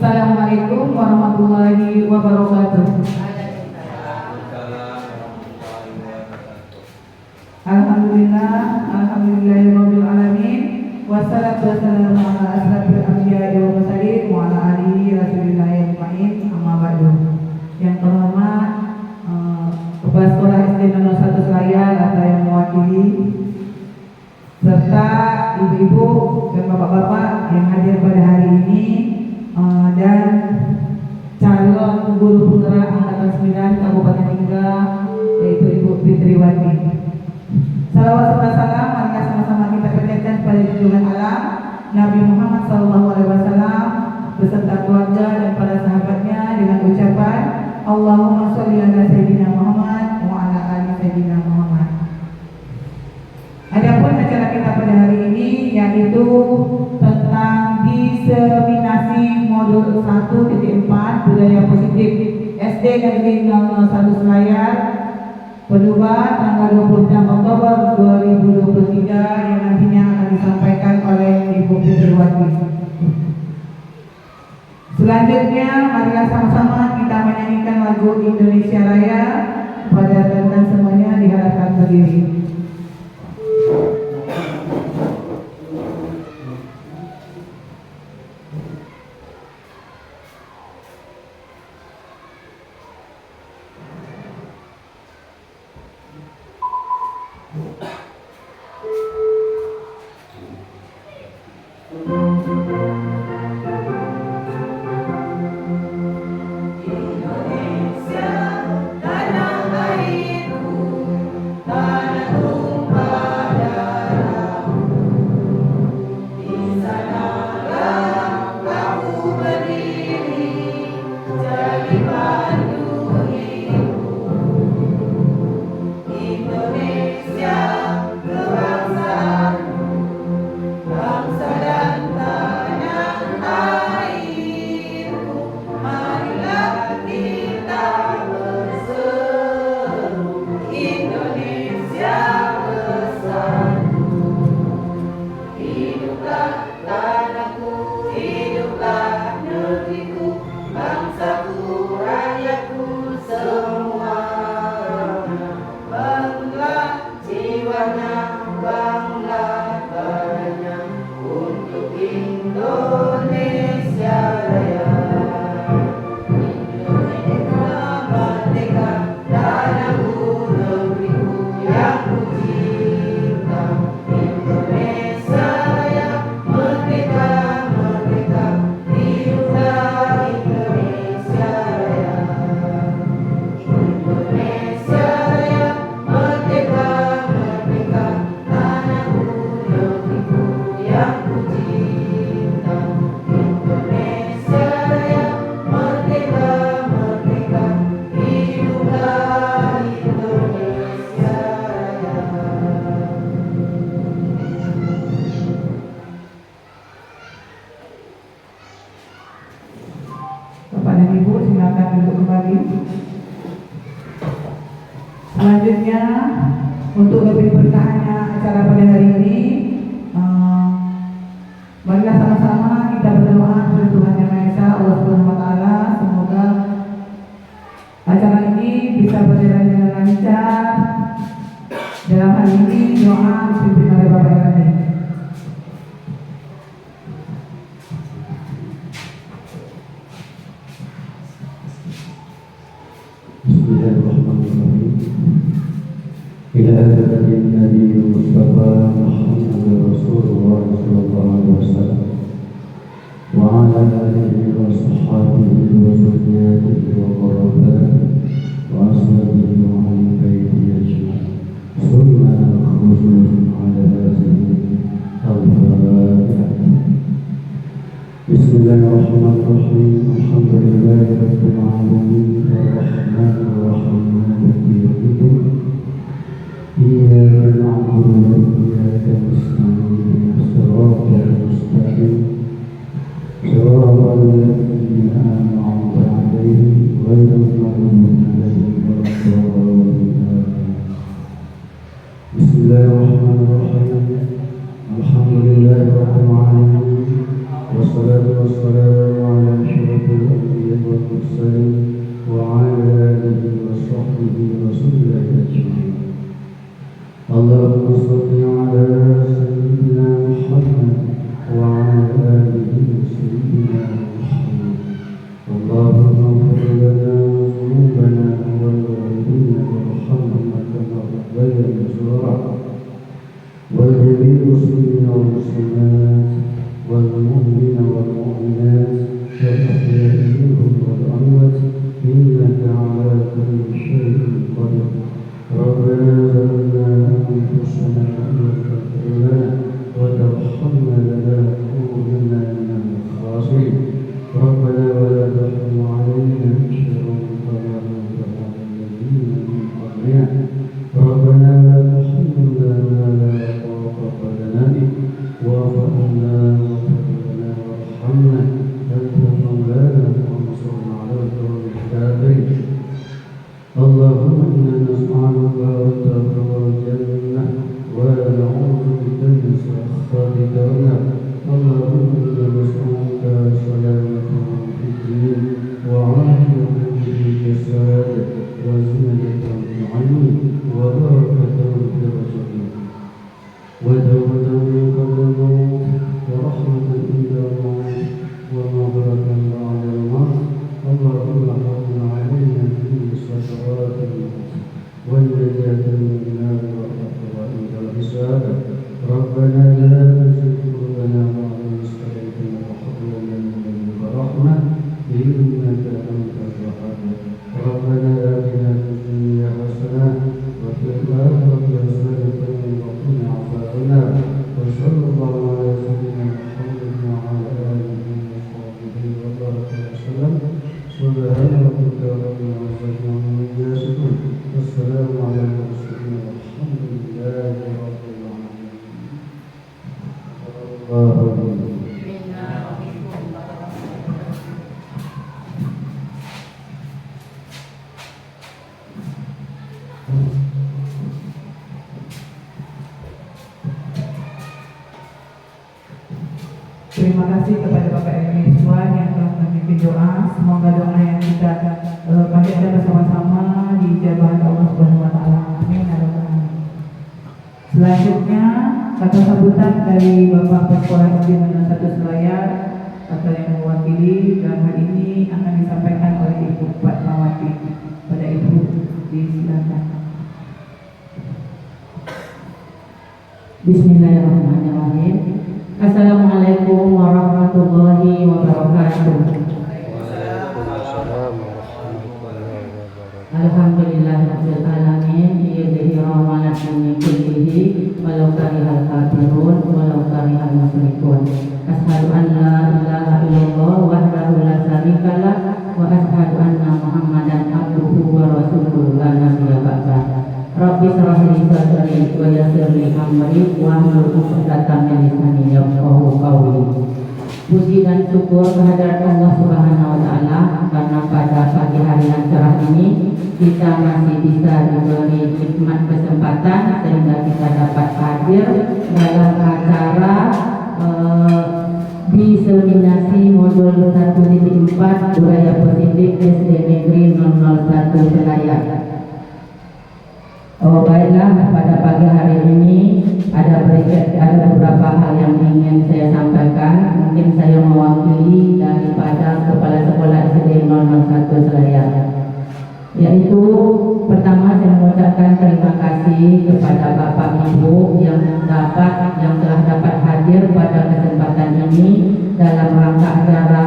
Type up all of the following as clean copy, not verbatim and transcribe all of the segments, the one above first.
Assalamualaikum warahmatullahi wabarakatuh. Alhamdulillahirabbil alamin. Wassalatu wassalamu ala asrofil anbiya'i wal mursalin wa ala alihi rasulillahi ajmain. Amma ba'du. Yang terhormat Kepala Sekolah SD Nomor 1 Selayar atau yang mewakili, serta ibu-ibu dan bapak-bapak yang hadir pada hari ini, dan calon guru putra angkatan 9 Kabupaten Ningrat, yaitu Ibu Fitriwati. Salawat serta salam marilah sama-sama kita panjatkan kepada junjungan alam Nabi Muhammad SAW beserta keluarga dan para sahabatnya dengan ucapan Allahumma sholli ala sayyidina Muhammad wa ala ali sayyidina Muhammad. Adapun acara kita pada hari ini yaitu tentang diseminasi modul 1.4 budaya positif SD Negeri 01 Selayar, Perubahan tanggal 26 Oktober 2023 yang nantinya akan disampaikan oleh Ibu Fitriwati. Selanjutnya marilah sama-sama kita menyanyikan lagu Indonesia Raya. Pada rekan semuanya diharapkan berdiri. Selanjutnya, untuk lebih berkahnya acara pada hari ini, marilah sama-sama kita berdoa kepada Tuhan Yang Maha Esa, Allah Subhanahu Wa Taala. Semoga acara ini bisa berjalan dengan lancar. Dalam hal ini doa dipimpin oleh Bapak Irani. Bismillahirrahmanirrahim. Ila hadatin Nabi Mustafa Muhammad Rasulullah sallallahu alaihi wasallam wa ala alihi wa sahbihi wa zurriyyatihi wa qurrabatihi wa ashabihi wa ahli baitihi ajma'in. Summa khususun ala hadhihi al-fatiha. Bismillahirrahmanirrahim. Alhamdulillahi rabbil alamin. Ar-Rahmanir Rahim. Maliki yaumiddin. Iyyaka na'budu wa iyyaka nasta'in. Shiratal mustaqim. Shiratal ladzina an'amta 'alaihim ghairil maghdubi 'alaihim waladdallin. Bismillahirrahmanirrahim. Alhamdulillahirabbil alamin. Wassalatu والسلام على أشرف الأنبياء والمرسلين وعلى آله وصحبه ورسول الله أجمعين. اللهم صل على سيدنا محمد وعلى آله سيدنا محمد. اللهم اغفر لنا ذنوبنا والوالدين وارحمنا كما ربيانا صغارا ولجميع المسلمين والمسلمات والمؤمنين والمؤمنات والأحياء منهم والأموات إنك على كل شيء قدير. ربنا ظلمنا أنفسنا وإن لم تغفر لنا وترحمنا لنكونن من الخاسرين. ربنا ولا تحمل علينا إصرا كما حملته على الذين من قبلنا. ربنا لا تحملنا ما لا طاقة لنا به واعف عنا واغفر لنا وارحمنا أنت مولانا وانصرنا على القوم الكافرين. اللهم إنا نسألك رضاك والجنة ونعوذ بك من سخطك والنار. اللهم إنا نسألك سلامة في الدين وعافية في الجسد وزينة في العلم وبركة في الرزق وتوبة قبل الموت ورحمة عند الموت ومغفرة بعد الموت. اللهم حفظ علينا في سكرات الموت والنجاة من النار والرحمة عند الحساب. ربنا لا تزغ قلوبنا بعد إذ هديتنا وهب لنا من لدنك رحمة إنك أنت الوهاب. ربنا آتنا في الدنيا حسنة وفي الآخرة حسنة وقنا عذاب النار. وصلى الله على سيدنا محمد وعلى آله وصحبه وبارك وسلم. سبحان ربك رب العزة عما يصفون والسلام على المرسلين والحمد لله رب العالمين. Terima kasih kepada Bapak Ibu Tuhan yang telah memimpin doa. Semoga doa yang kita panjatkan bersama-sama dijabah Allah Subhanahu Wa Taala. Amin. Selanjutnya kata sambutan dari Bapak Sekolah SD Menengah 1 Selayar atau yang mewakili dalam hal ini akan disampaikan oleh Ibu Fatmawati. Pada Ibu disilakan. Bismillahirrahmanirrahim. Assalamualaikum warahmatullahi wabarakatuh. Alhamdulillahirabbil alamin. Iyadihi rahmanat min kullihi walau karihal kafirun walau karihal musyrikun. Asyhadu an la ilaha illallah wahdahu la syarikalah wa asyhadu anna Muhammadan abduhu wa rasuluhu la nabiyya ba'dah. Rabbi shrah li sadri wa yassir li amri wahlul 'uqdatam min lisani yafqahu qawli. Puji dan syukur kehadirat Allah Subhanahu wa taala karena pada pagi hari yang cerah ini kita masih bisa diberi nikmat kesempatan sehingga kita dapat hadir dalam acara diseminasi modul 1.4 budaya positif SD Negeri 001 Selayar. Baiklah, pada pagi hari ini ada beberapa hal yang ingin saya sampaikan. Mungkin saya mewakili daripada Kepala Sekolah SD 001 Selayar. Yaitu pertama saya mengucapkan terima kasih kepada Bapak Ibu yang telah dapat hadir pada kesempatan ini dalam rangka acara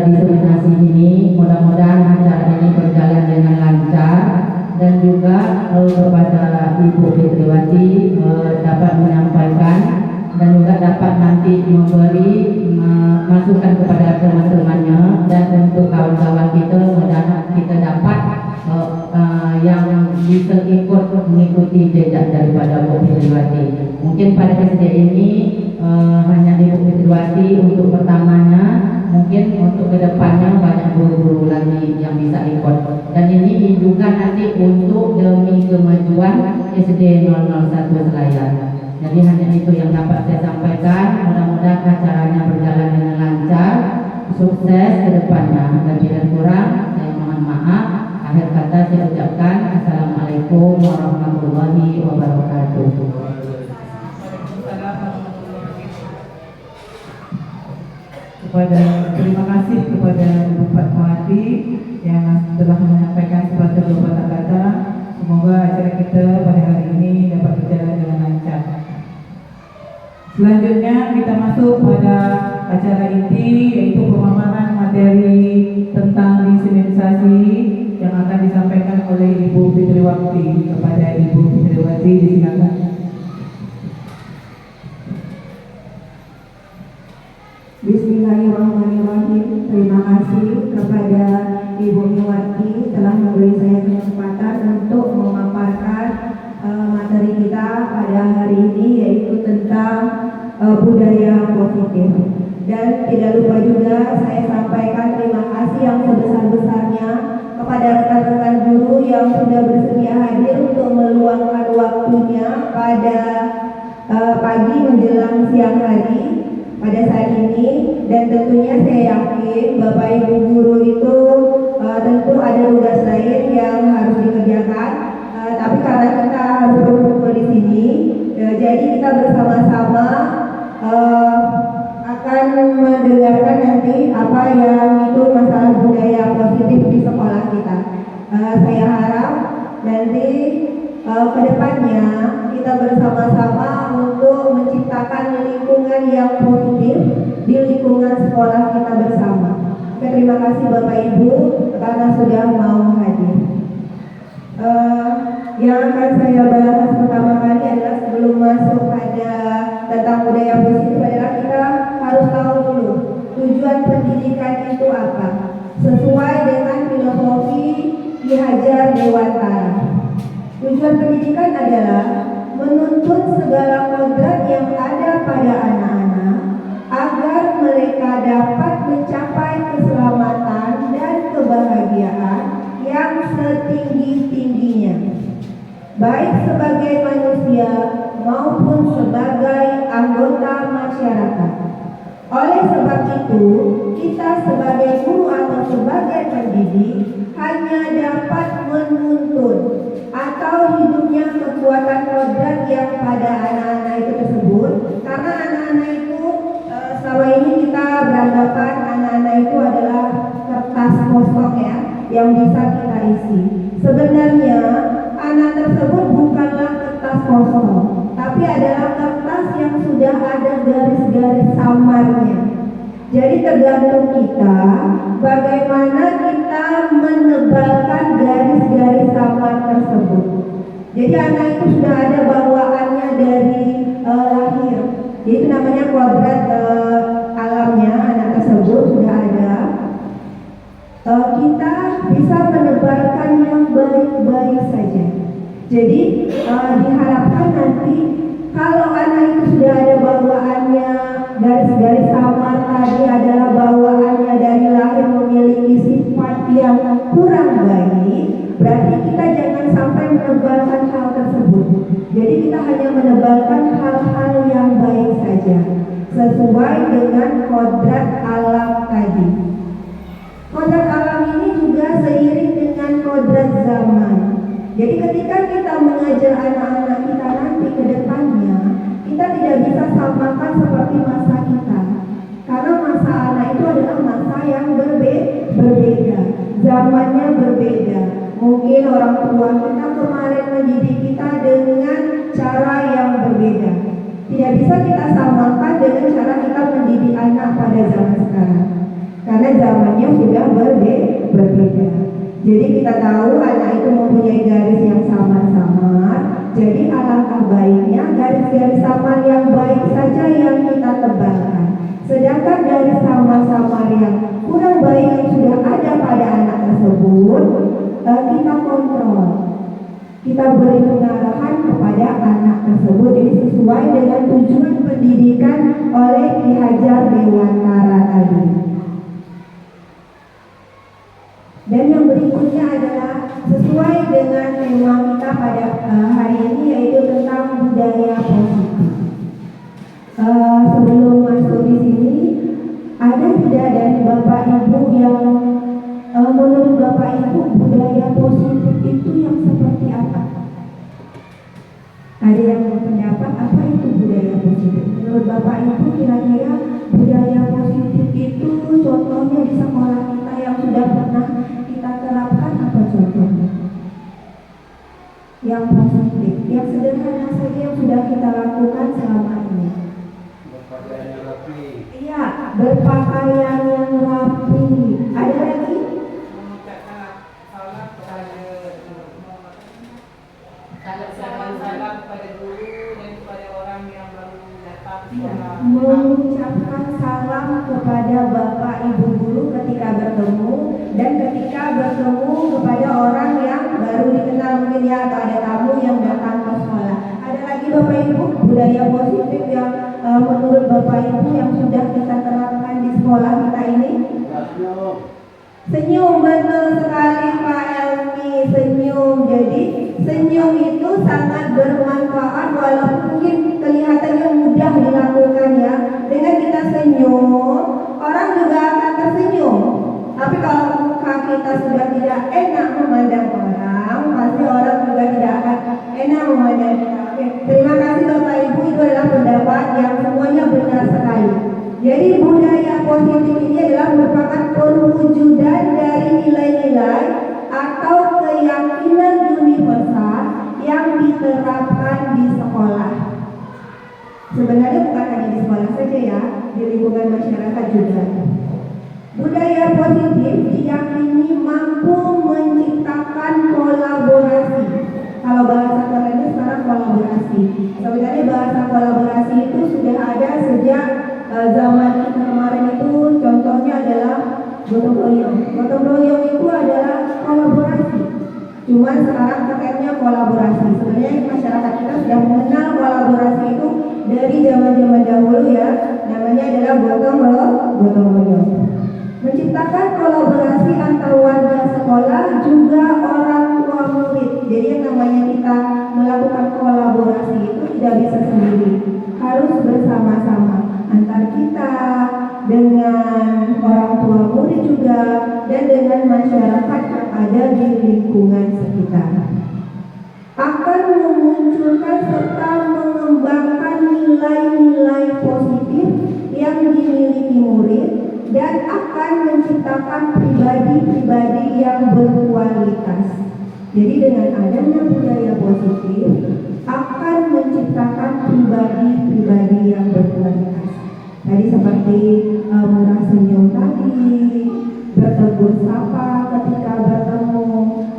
diseminasi ini. Mudah-mudahan acara ini berjalan dengan lancar. Dan juga kepada Ibu Fitriwati dapat menyampaikan dan juga dapat nanti memberi masukan kepada teman-temannya, dan untuk kawan-kawan kita mudah-mudahan kita dapat yang bisa ikut mengikuti jejak daripada Bu Fitriwati. Mungkin pada kesempatan ini hanya Ibu Fitriwati untuk pertamanya. Mungkin untuk kedepannya banyak guru-guru lagi yang bisa ikut. Dan ini juga nanti untuk demi kemajuan SD 001 Selayar. Jadi hanya itu yang dapat saya sampaikan. Mudah-mudahan acaranya berjalan dengan lancar, sukses ke depannya. Lebih dan kurang saya mohon maaf. Akhir kata saya ucapkan Assalamualaikum warahmatullahi wabarakatuh. Terima kasih kepada Ibu Fatmawati yang telah menyampaikan sepatah dua patah kata. Semoga acara kita pada hari ini dapat berjalan dengan lancar. Selanjutnya kita masuk pada acara inti, yaitu pemaparan materi tentang inseminasi yang akan disampaikan oleh Ibu Fitriwati. Kepada Ibu Fitriwati disilakan. Bismillahirrahmanirrahim. Terima kasih kepada Ibu Fitriwati telah memberi saya kesempatan untuk memaparkan materi kita pada hari ini, yaitu tentang budaya positif. Dan tidak lupa juga saya sampaikan terima kasih yang sebesar-besarnya kepada rekan-rekan guru yang sudah bersedia hadir untuk meluangkan waktunya pada pagi menjelang siang hari pada saat ini. Dan tentunya saya yakin Bapak Ibu guru itu tentu ada tugas lain yang harus dikerjakan, tapi karena kita harus berkumpul di sini, jadi kita bersama-sama akan mendengarkan nanti apa yang itu masalah budaya positif di sekolah kita. Saya harap nanti kedepannya kita bersama-sama untuk menciptakan lingkungan yang positif di lingkungan sekolah kita bersama. Terima kasih Bapak Ibu karena sudah mau hadir. Yang akan saya bahas pertama kali adalah sebelum masuk pada tentang budaya positif adalah kita harus tahu dulu tujuan pendidikan itu apa, sesuai dengan filosofi Ki Hajar Dewantara. Tujuan pendidikan adalah menuntut segala kodrat yang ada pada anak-anak agar mereka dapat mencapai keselamatan dan kebahagiaan yang setinggi-tingginya, baik sebagai manusia maupun sebagai anggota masyarakat. Oleh sebab itu, kita sebagai guru atau sebagai pendidik hanya dapat menuntun atau hidupnya kekuatan kodrat yang pada anak-anak itu tersebut, karena anak-anak itu selama ini kita beranggapan anak-anak itu adalah kertas kosong ya, yang bisa kita isi. Sebenarnya anak tersebut bukanlah kertas kosong, tapi adalah kertas yang sudah ada garis-garis samarnya. Jadi tergantung kita bagaimana kita menebalkan garis-garis samar tersebut. Jadi anak itu sudah ada bawaannya dari lahir. Jadi itu namanya kodrat alamnya anak tersebut sudah ada. Kita bisa menebalkan yang baik-baik saja. Jadi diharapkan nanti kalau anak itu sudah ada bawaannya, garis-garis samar tadi adalah bawaannya dari lahir memiliki sifat yang kurang baik, berarti kita jangan sampai menebalkan hal tersebut. Jadi kita hanya menebalkan hal-hal yang baik saja, sesuai dengan kodrat alam tadi. Kodrat alam ini juga seiring dengan kodrat zaman. Jadi ketika kita mengajar anak-anak kita nanti ke depannya, kita tidak bisa samakan seperti masa kita. Karena masa anak itu adalah masa yang berbeda. Zamannya berbeda. Mungkin orang tua kita kemarin mendidik kita dengan cara yang berbeda. Tidak bisa kita samakan dengan cara kita mendidik anak pada zaman sekarang. Karena zamannya sudah berbeda. Jadi kita tahu anak itu mempunyai garis yang samar-samar. Jadi alangkah baiknya garis-garis samar yang baik saja yang kita tebalkan. Sedangkan garis samar-samar yang kurang baik yang sudah ada pada anak tersebut, kita kontrol. Kita beri pengarahan kepada anak tersebut. Jadi sesuai dengan tujuan pendidikan oleh Ki Hajar Dewantara tadi. Dan yang berikutnya adalah sesuai dengan tema kita pada hari ini, yaitu tentang budaya positif. ada tidak dari Bapak Ibu yang menurut Bapak Ibu budaya positif itu yang seperti apa? Ada yang berpendapat apa itu budaya positif? Menurut Bapak Ibu kira-kira budaya positif itu contohnya di sekolah kita yang sudah pernah kita terapkan apa contohnya? Yang positif, yang sederhana saja yang sudah kita lakukan selama ini. Berpakaian yang rapi. Iya, berpakaian yang rapi. Ada lagi? Mengucapkan salam kepada salam kepada guru dan kepada orang yang baru datang sekolah. Mengucapkan salam kepada Bapak Ibu guru ketika bertemu dan ketika bertemu kepada orang yang baru dikenal mungkin ya, atau ada tamu yang datang ke sekolah. Ada lagi Bapak Ibu budaya positif yang menurut Bapak Ibu yang sudah kita terapkan di sekolah kita ini? Senyum, betul sekali Pak Elmi, senyum. Jadi senyum itu sangat bermanfaat walaupun mungkin kelihatannya mudah dilakukan ya. Dengan kita senyum, orang juga akan tersenyum. Tapi kalau muka kita sudah tidak enak memandang orang, pasti orang juga tidak akan enak memandang kita. Oke, terima kasih Bapak Ibu, itu adalah pendapat yang semuanya benar sekali. Jadi budaya positif ini adalah merupakan perwujudan dari nilai-nilai atau keyakinan universal yang diterapkan di sekolah. Sebenarnya bukan hanya di sekolah saja ya, di lingkungan masyarakat juga. Budaya positif diyakini mampu menciptakan kolaborasi. Kalau bahasa kerennya sekarang kolaborasi. Sebenarnya bahasa kolaborasi itu sudah ada sejak zaman kita kemarin itu, contohnya adalah gotong royong. Gotong royong itu adalah kolaborasi. Cuma sekarang terkait kolaborasi. Sebenarnya masyarakat kita sudah mengenal kolaborasi itu dari zaman-zaman dahulu ya. Namanya adalah gotong royong. Menciptakan kolaborasi antar warga sekolah juga orang tua murid. Jadi yang namanya kita melakukan kolaborasi itu tidak bisa sendiri, harus bersama-sama antar kita dengan orang tua murid juga dan dengan masyarakat yang ada di lingkungan sekitar. Akan memunculkan serta mengembangkan nilai-nilai positif yang dimiliki murid dan akan menciptakan pribadi-pribadi yang berkualitas. Jadi dengan adanya budaya positif akan menciptakan pribadi-pribadi yang berkualitas. Tadi seperti murah senyum tadi, bertegur sapa ketika bertemu,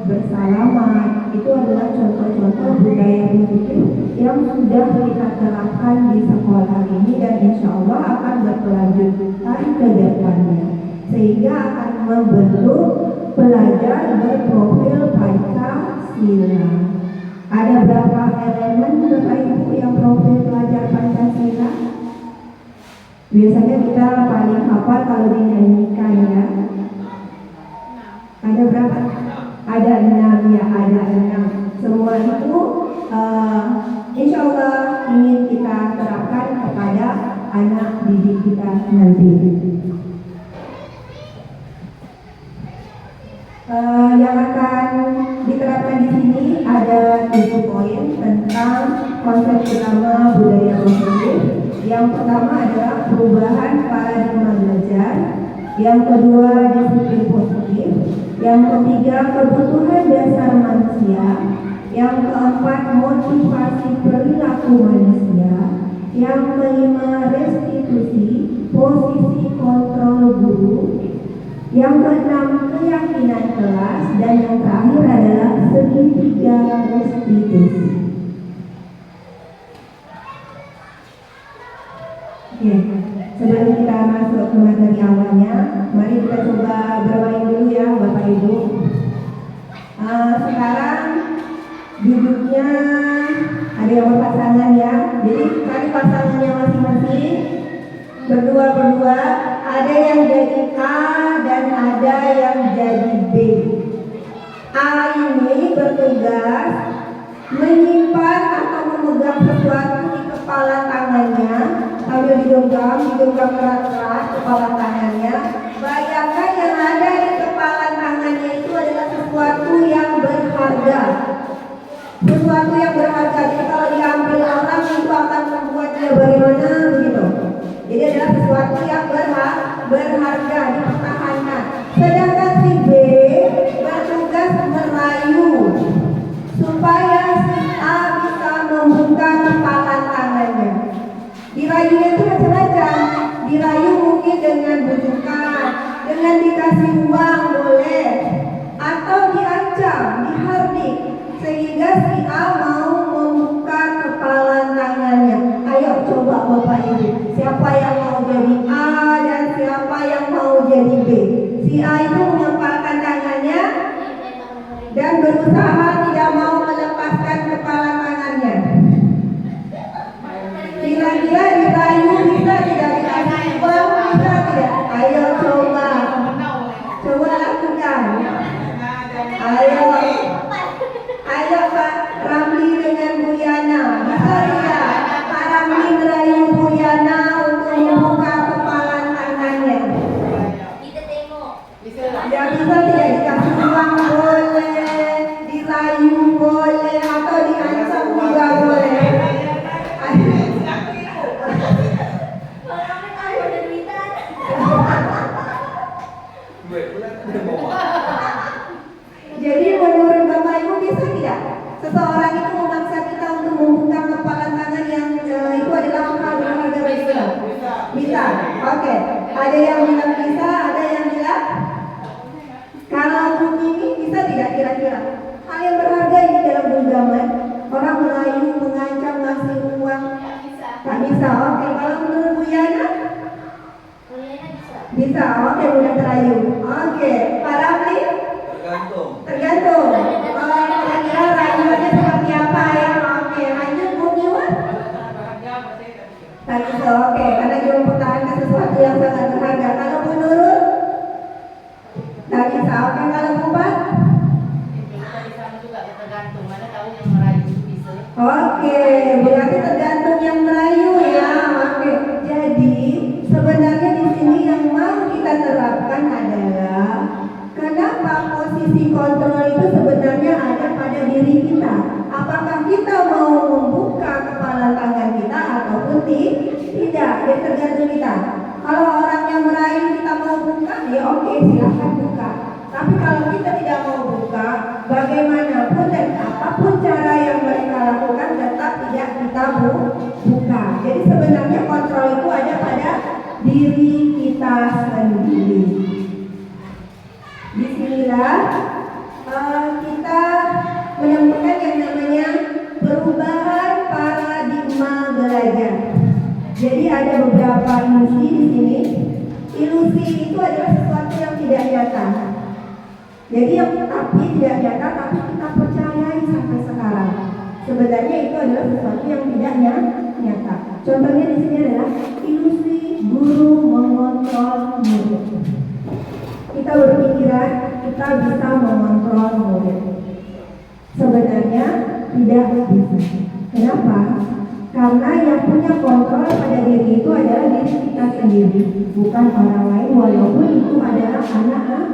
bersalaman, itu adalah contoh-contoh budaya positif yang sudah kita terapkan di sekolah ini dan insya Allah akan berkelanjutan ke depannya, sehingga akan membentuk pelajar berprofil Pancasila. Ada berapa elemen Bapak Ibu yang profil pelajar Pancasila? Biasanya kita paling hafal kalau dinyanyikan ya. Ada berapa? Ada 6 ya, ada 6. Semua itu insya Allah ingin kita terapkan kepada anak didik kita nanti. Yang akan diterapkan di sini ada 7 poin tentang konsep utama budaya positif. Yang pertama adalah perubahan paradigma belajar. Yang kedua disiplin positif. Yang ketiga kebutuhan dasar manusia. Yang keempat motivasi perilaku manusia. Yang kelima restitusi posisi kontrol guru. Yang keenam keyakinan kelas dan yang terakhir adalah segitiga restitusi. Oke, sebelum kita masuk ke materi awalnya, mari kita coba bermain dulu ya Bapak Ibu. Sekarang duduknya ada yang berpasangan ya. Jadi cari pasangannya masing-masing, berdua-berdua. Ada yang jadi A dan ada yang jadi B. A ini bertugas menyimpan atau memegang sesuatu di kepala tangannya sambil digenggam erat-erat kepala tangannya, bayangkan yang ada di kepala tangannya itu adalah sesuatu yang berharga. Sesuatu yang berharga. Jadi kalau diambil orang itu akan membuat dia bagaimana begitu. Jadi adalah sesuatu yang berharga, dipertahankan. Sedangkan si B bertugas merayu supaya si A bisa membuka kepala tangannya. Dirayunya itu macam-macam. Dirayu mungkin dengan bujukan, dengan dikasih uang boleh, atau diancam, dihardik, sehingga si A mau membuka kepala tangannya. Ayo coba Bapak Ibu, siapa yang mau jadi A dan siapa yang mau jadi B? Si A itu mengepalkan tangannya dan berusaha tidak mau melepaskan kepala tangannya. Kira-kira dirayu bisa tidak, dikasih uang bisa tidak? Ayo coba lakukan. Ayo Pak Ramli dengan Bu Yana, bisa tidak Pak Ramli merayu Bu Yana untuk membuka kepala tangannya? Ya bisa tidak, dikasih uang boleh, dirayu boleh, atau diancam juga boleh. Jadi menurut Bapak Ibu bisa tidak seseorang itu memaksa kita untuk membuka kepala tangan yang itu adalah hal berharga bagi kita? Bisa. Oke. Ada yang bilang bisa, ada yang bilang kalau begini bisa tidak kira-kira? Hal yang berharga ini dalam genggaman, orang merayu, mengancam, ngasih uang, tak bisa. Oke. Kalau menurut Bu Yana? Bisa. Oke, mudah terayu. Oke. Pak Ramli? Tergantung. Kira-kira rayuannya seperti apa ya? Oke, lanjut Bu Niwa. Tak bisa. Oke, karena dia mempertahankan sesuatu yang sangat berharga. Kalau Bu Nurul? Tak bisa. Oke, kalau Bu Pat? Oke, berarti tergantung yang merayu ya. Oke, jadi sebenarnya di sini yang mau kita terapkan adalah kenapa posisi kontrol itu sebenarnya ada pada diri kita. Apakah kita mau membuka kepala tangan kita ataupun tidak? Jadi tergantung kita. Kalau orang yang merayu kita mau buka, ya oke, silahkan buka. Tapi kalau kita tidak mau buka, bagaimanapun dan apapun cara yang mereka lakukan tetap tidak kita buka. Jadi sebenarnya kontrol itu ada pada diri kita sendiri. Disinilah kita menemukan yang namanya perubahan paradigma belajar. Jadi ada beberapa ilusi di sini. Ilusi itu adalah sesuatu yang tidak nyata. Jadi yang tapi tidak nyata, tapi kita percayai sampai sekarang. Sebenarnya itu adalah sesuatu yang tidak nyata. Contohnya di sini adalah ilusi guru mengontrol murid. Kita berpikiran kita bisa mengontrol murid. Sebenarnya tidak bisa. Kenapa? Karena yang punya kontrol pada diri itu adalah diri kita sendiri, bukan orang lain, walaupun itu adalah anak-anak.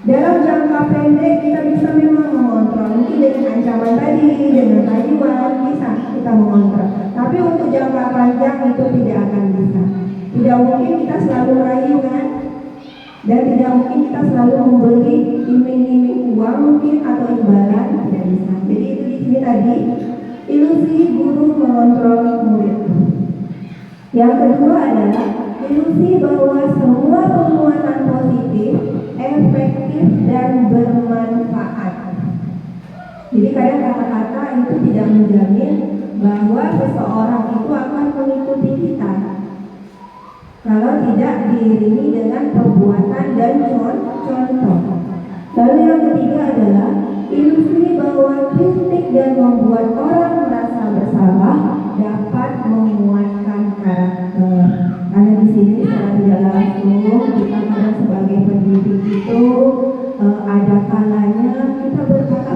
Dalam jangka pendek kita bisa memang mengontrol, mungkin dengan ancaman tadi, dengan rayuan bisa kita mengontrol. Tapi untuk jangka panjang itu tidak akan bisa. Tidak mungkin kita selalu merayu kan? Dan tidak mungkin kita selalu memberi iming-iming uang mungkin atau imbalan, tidak bisa. Jadi itu di sini tadi ilusi guru mengontrol murid. Yang kedua adalah ilusi bahwa semua penguatan positif efektif dan bermanfaat. Jadi kadang kata-kata itu tidak menjamin bahwa seseorang itu akan mengikuti kita kalau tidak diiringi dengan perbuatan dan contoh. Lalu yang ketiga adalah ilusi bahwa kritik dan membuat orang merasa bersalah dapat menguatkan karakter. Karena di sini secara tidak langsung kita kadang sebagai pendidik itu ada kalanya kita berkata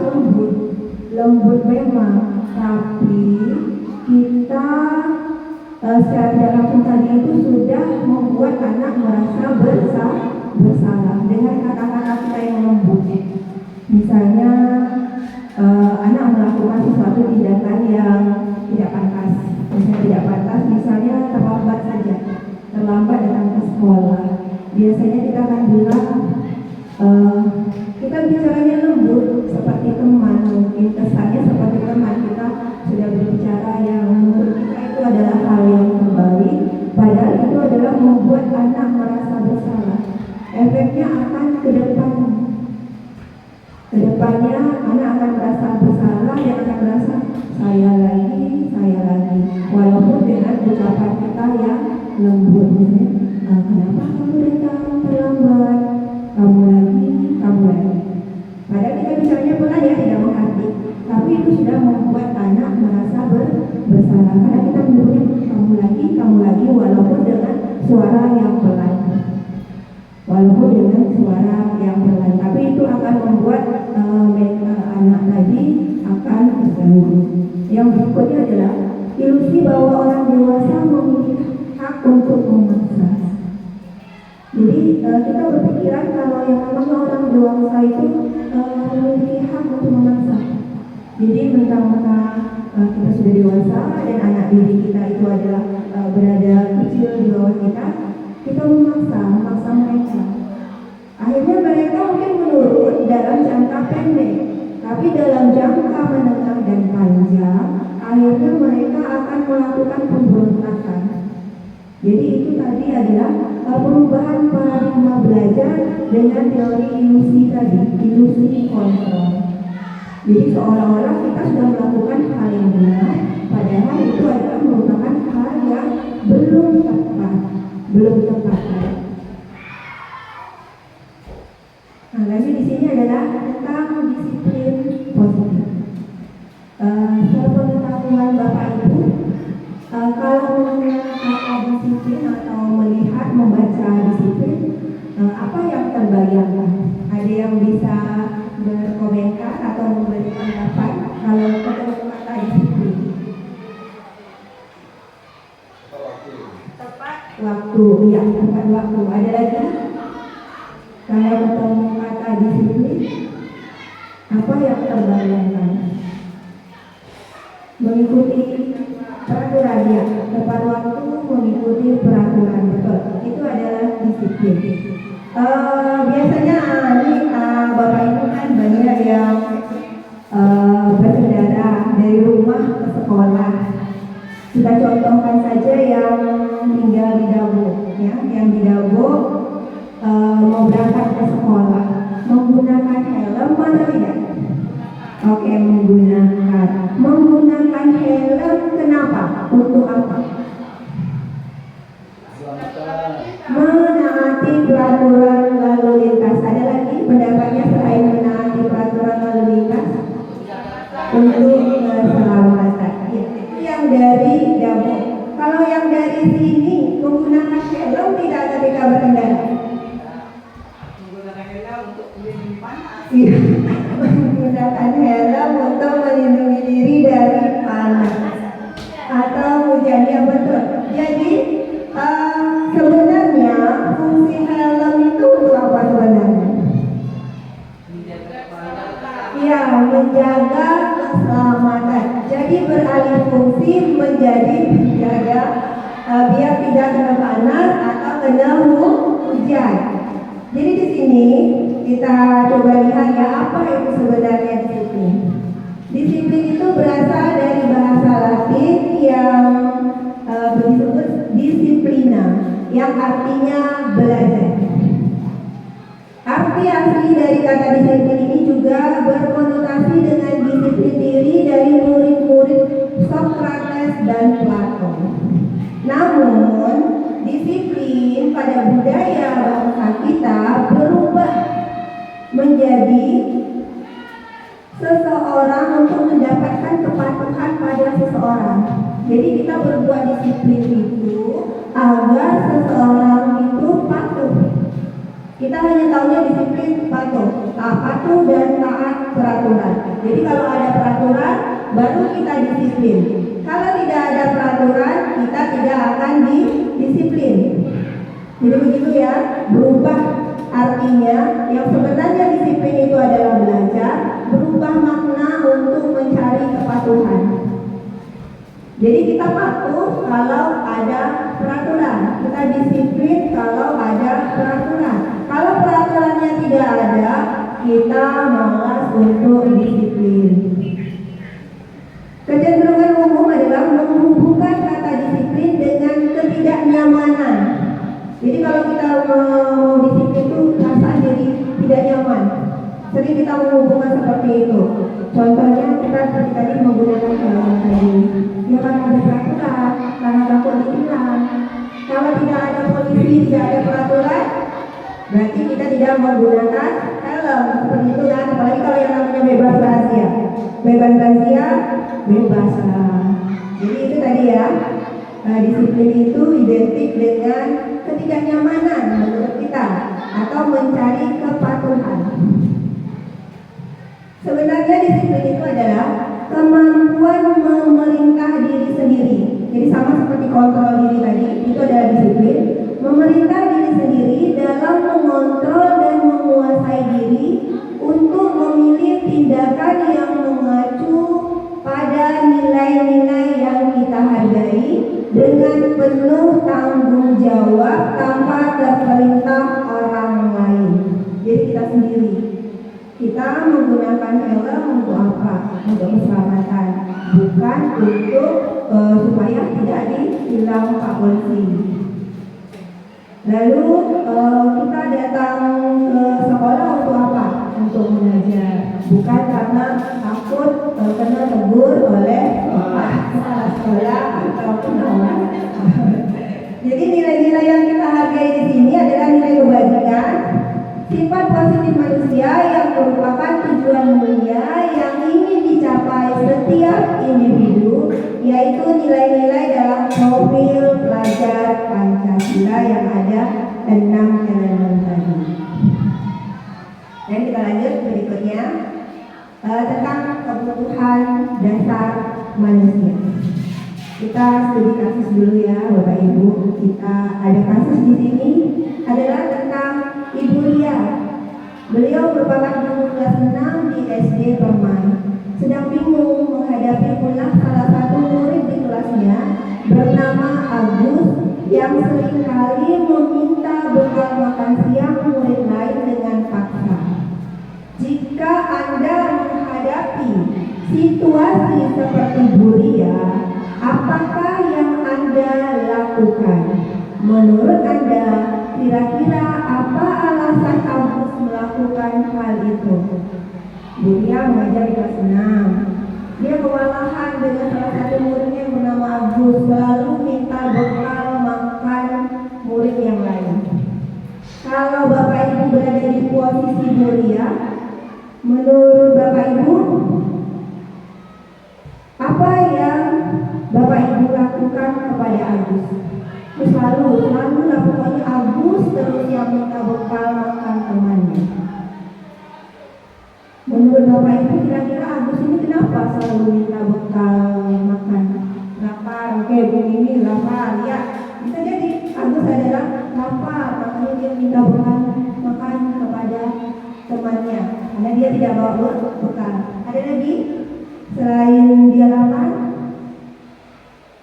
lembut memang, tapi kita secara tidak langsung tadi itu sudah membuat anak merasa bersalah dengan kata-kata kita yang lembut. Misalnya anak melakukan sesuatu tindakan yang tidak pantas, misalnya terlambat saja, terlambat datang ke sekolah. Biasanya kita akan bilang, kita bicaranya lembut seperti teman, mungkin kesannya seperti teman, kita sudah berbicara yang menurut kita itu adalah hal yang terbaik, padahal itu adalah membuat anak merasa bersalah. Efeknya akan ke depannya anak akan merasa bersalah, dia akan merasa saya lagi, walaupun dengan ucapan kita yang lembut, misalnya, kenapa kamu datang terlambat, kamu lagi. Padahal kita bicaranya pelan ya, tidak menghati, tapi itu sudah membuat anak merasa bersalah karena kita menyebutnya kamu lagi, walaupun dengan suara yang pelan. Tapi itu akan membuat anak tadi akan terganggu. Yang berikutnya adalah ilusi bahwa orang dewasa memiliki hak untuk memaksa. Jadi kita berpikiran kalau yang namanya orang dewasa itu memiliki hak untuk memaksa. Jadi mentang-mentang kita sudah dewasa dan anak didik kita itu adalah berada kecil di bawah kita memaksa mereka. Akhirnya mereka mungkin menurut dalam jangka pendek, tapi dalam jangka menengah dan panjang, akhirnya mereka akan melakukan pemberontakan. Jadi itu tadi adalah perubahan paradigma belajar dengan teori ilusi tadi, ilusi kontrol. Jadi seolah-olah kita sudah melakukan hal yang benar, padahal itu adalah merupakan hal yang belum tepat. Nah, lagi di sini adalah tentang disiplin positif. Sepengetahuan Bapak Ibu, kalau mengenal kata disiplin atau melihat membaca disiplin, apa yang terbayangkan? Ada yang bisa berkomentar atau memberi pendapat kalau ketemu kata disiplin? Tepat waktu, ya, tepat waktu. Ada lagi? Kalau ketemu kata disiplin, apa yang terbayangkan? Mengikuti peraturan, ya, tepat waktu, mengikuti peraturan, betul. Itu adalah disiplin. Biasanya Bapak Ibu kan banyak yang berkendara dari rumah ke sekolah. Kita contohkan saja yang tinggal di Dago, ya, yang di Dago mau berangkat ke sekolah, menggunakan helm mana tidak? Oke, menggunakan helm. Kenapa? Untuk apa? Menaati peraturan lalu lintas. Ada lagi pendapatnya selain menaati peraturan lalu lintas? Untuk keselamatan. Itu yang dari Dago. Kalau yang dari sini menggunakan helm tidak ketika berkendara? Menggunakan helm untuk melindungi panas. Menggunakan helm untuk melindungi diri dari panas atau hujan, ya betul. Jadi sebenarnya fungsi helm itu untuk apa sebenarnya? Ya, menjaga keselamatan. Jadi beralih fungsi menjadi menjaga biar tidak kena panas atau kena hujan. Jadi di sini kita coba lihat ya, apa itu sebenarnya disiplin. Disiplin itu berasal dari bahasa Latin yang disebut disiplina, yang artinya belajar. Arti asli dari kata disiplin ini juga berkonotasi dengan disiplin diri dari murid-murid Socrates dan Plato. Namun, disiplin pada budaya bangsa kita berubah menjadi seseorang untuk mendapatkan kepatuhan pada seseorang. Jadi kita berbuat disiplin itu agar seseorang itu patuh. Kita hanya tahunya disiplin patuh dan taat peraturan. Jadi kalau ada peraturan baru kita disiplin. Kalau tidak ada peraturan, kita tidak akan disiplin. Jadi begitu ya, berubah artinya yang sebenarnya disiplin itu adalah belajar, berubah makna untuk mencari kepatuhan. Jadi kita patuh kalau ada peraturan, kita disiplin kalau ada peraturan. Kalau peraturannya tidak ada, kita malas untuk disiplin. Kecenderungan umum adalah menghubungkan kata disiplin dengan ketidaknyamanan. Jadi kalau kita mau disiplin itu perasaan jadi tidak nyaman. Sering kita menghubungkan seperti itu. Contohnya kita seperti tadi menggunakan helm tadi. Ya kan ada peraturan, karena takut ditilang. Kalau tidak ada polisi, tidak ada peraturan, berarti kita tidak menggunakan helm. Seperti itu kan. Apalagi kalau yang namanya bebas rahasia. Bebas rahasia, bebas lah. Jadi itu tadi ya. Disiplin itu identik dengan ketidaknyamanan menurut kita atau mencari kepatuhan. Sebenarnya disiplin itu adalah kemampuan memerintah diri sendiri. Jadi sama seperti kontrol diri tadi, itu adalah disiplin. Memerintah diri sendiri dalam mengontrol dan menguasai diri untuk memilih tindakan yang mengacu pada nilai-nilai yang kita hargai dengan penuh tanggung jawab tanpa terperintah orang lain. Jadi kita sendiri. Kita menggunakan helm untuk apa? Untuk keselamatan, bukan untuk supaya tidak ditilang Pak Polisi. Lalu kita datang ke sekolah untuk apa? Untuk belajar, bukan karena takut kena tegur oleh kepala sekolah atau pengawas. Jadi nilai-nilai yang kita hargai di sini adalah nilai kebajikan, sifat positif manusia yang merupakan tujuan mulia yang ingin dicapai setiap individu, yaitu nilai-nilai dalam profil pelajar Pancasila yang ada 6 elemen tadi. Dan kita lanjut berikutnya tentang kebutuhan dasar manusia. Kita studi kasus dulu ya Bapak Ibu. Kita ada kasus di sini adalah tentang Ibu Lia. Beliau merupakan guru kelas 6 di SD Permai. Sedang bingung menghadapi pula salah satu murid di kelasnya bernama Agus yang seringkali meminta bekal makan siang murid lain dengan paksa. Jika Anda menghadapi situasi seperti Bu Lia, apakah yang Anda lakukan? Menurut Anda, kira-kira apa alasan Agus melakukan hal itu? Bu Lia mengajar di kelas 6. Dia kewalahan dengan salah satu muridnya yang bernama Agus, selalu minta bekal makan murid yang lain. Kalau Bapak Ibu berada di posisi Bu Lia, menurut Bapak Ibu, apa yang Bapak Ibu lakukan kepada Agus? Selalu lah pokoknya Agus terus yang minta bekal makan temannya. Menurut Bapak Ibu kira-kira Agus ini kenapa selalu minta bekal makan? Lapar, oke Bu ini lapar, ya bisa jadi Agus adalah lapar, makanya dia minta bekal makan kepada temannya karena dia tidak bawa bekal. Ada lagi selain dia lapar?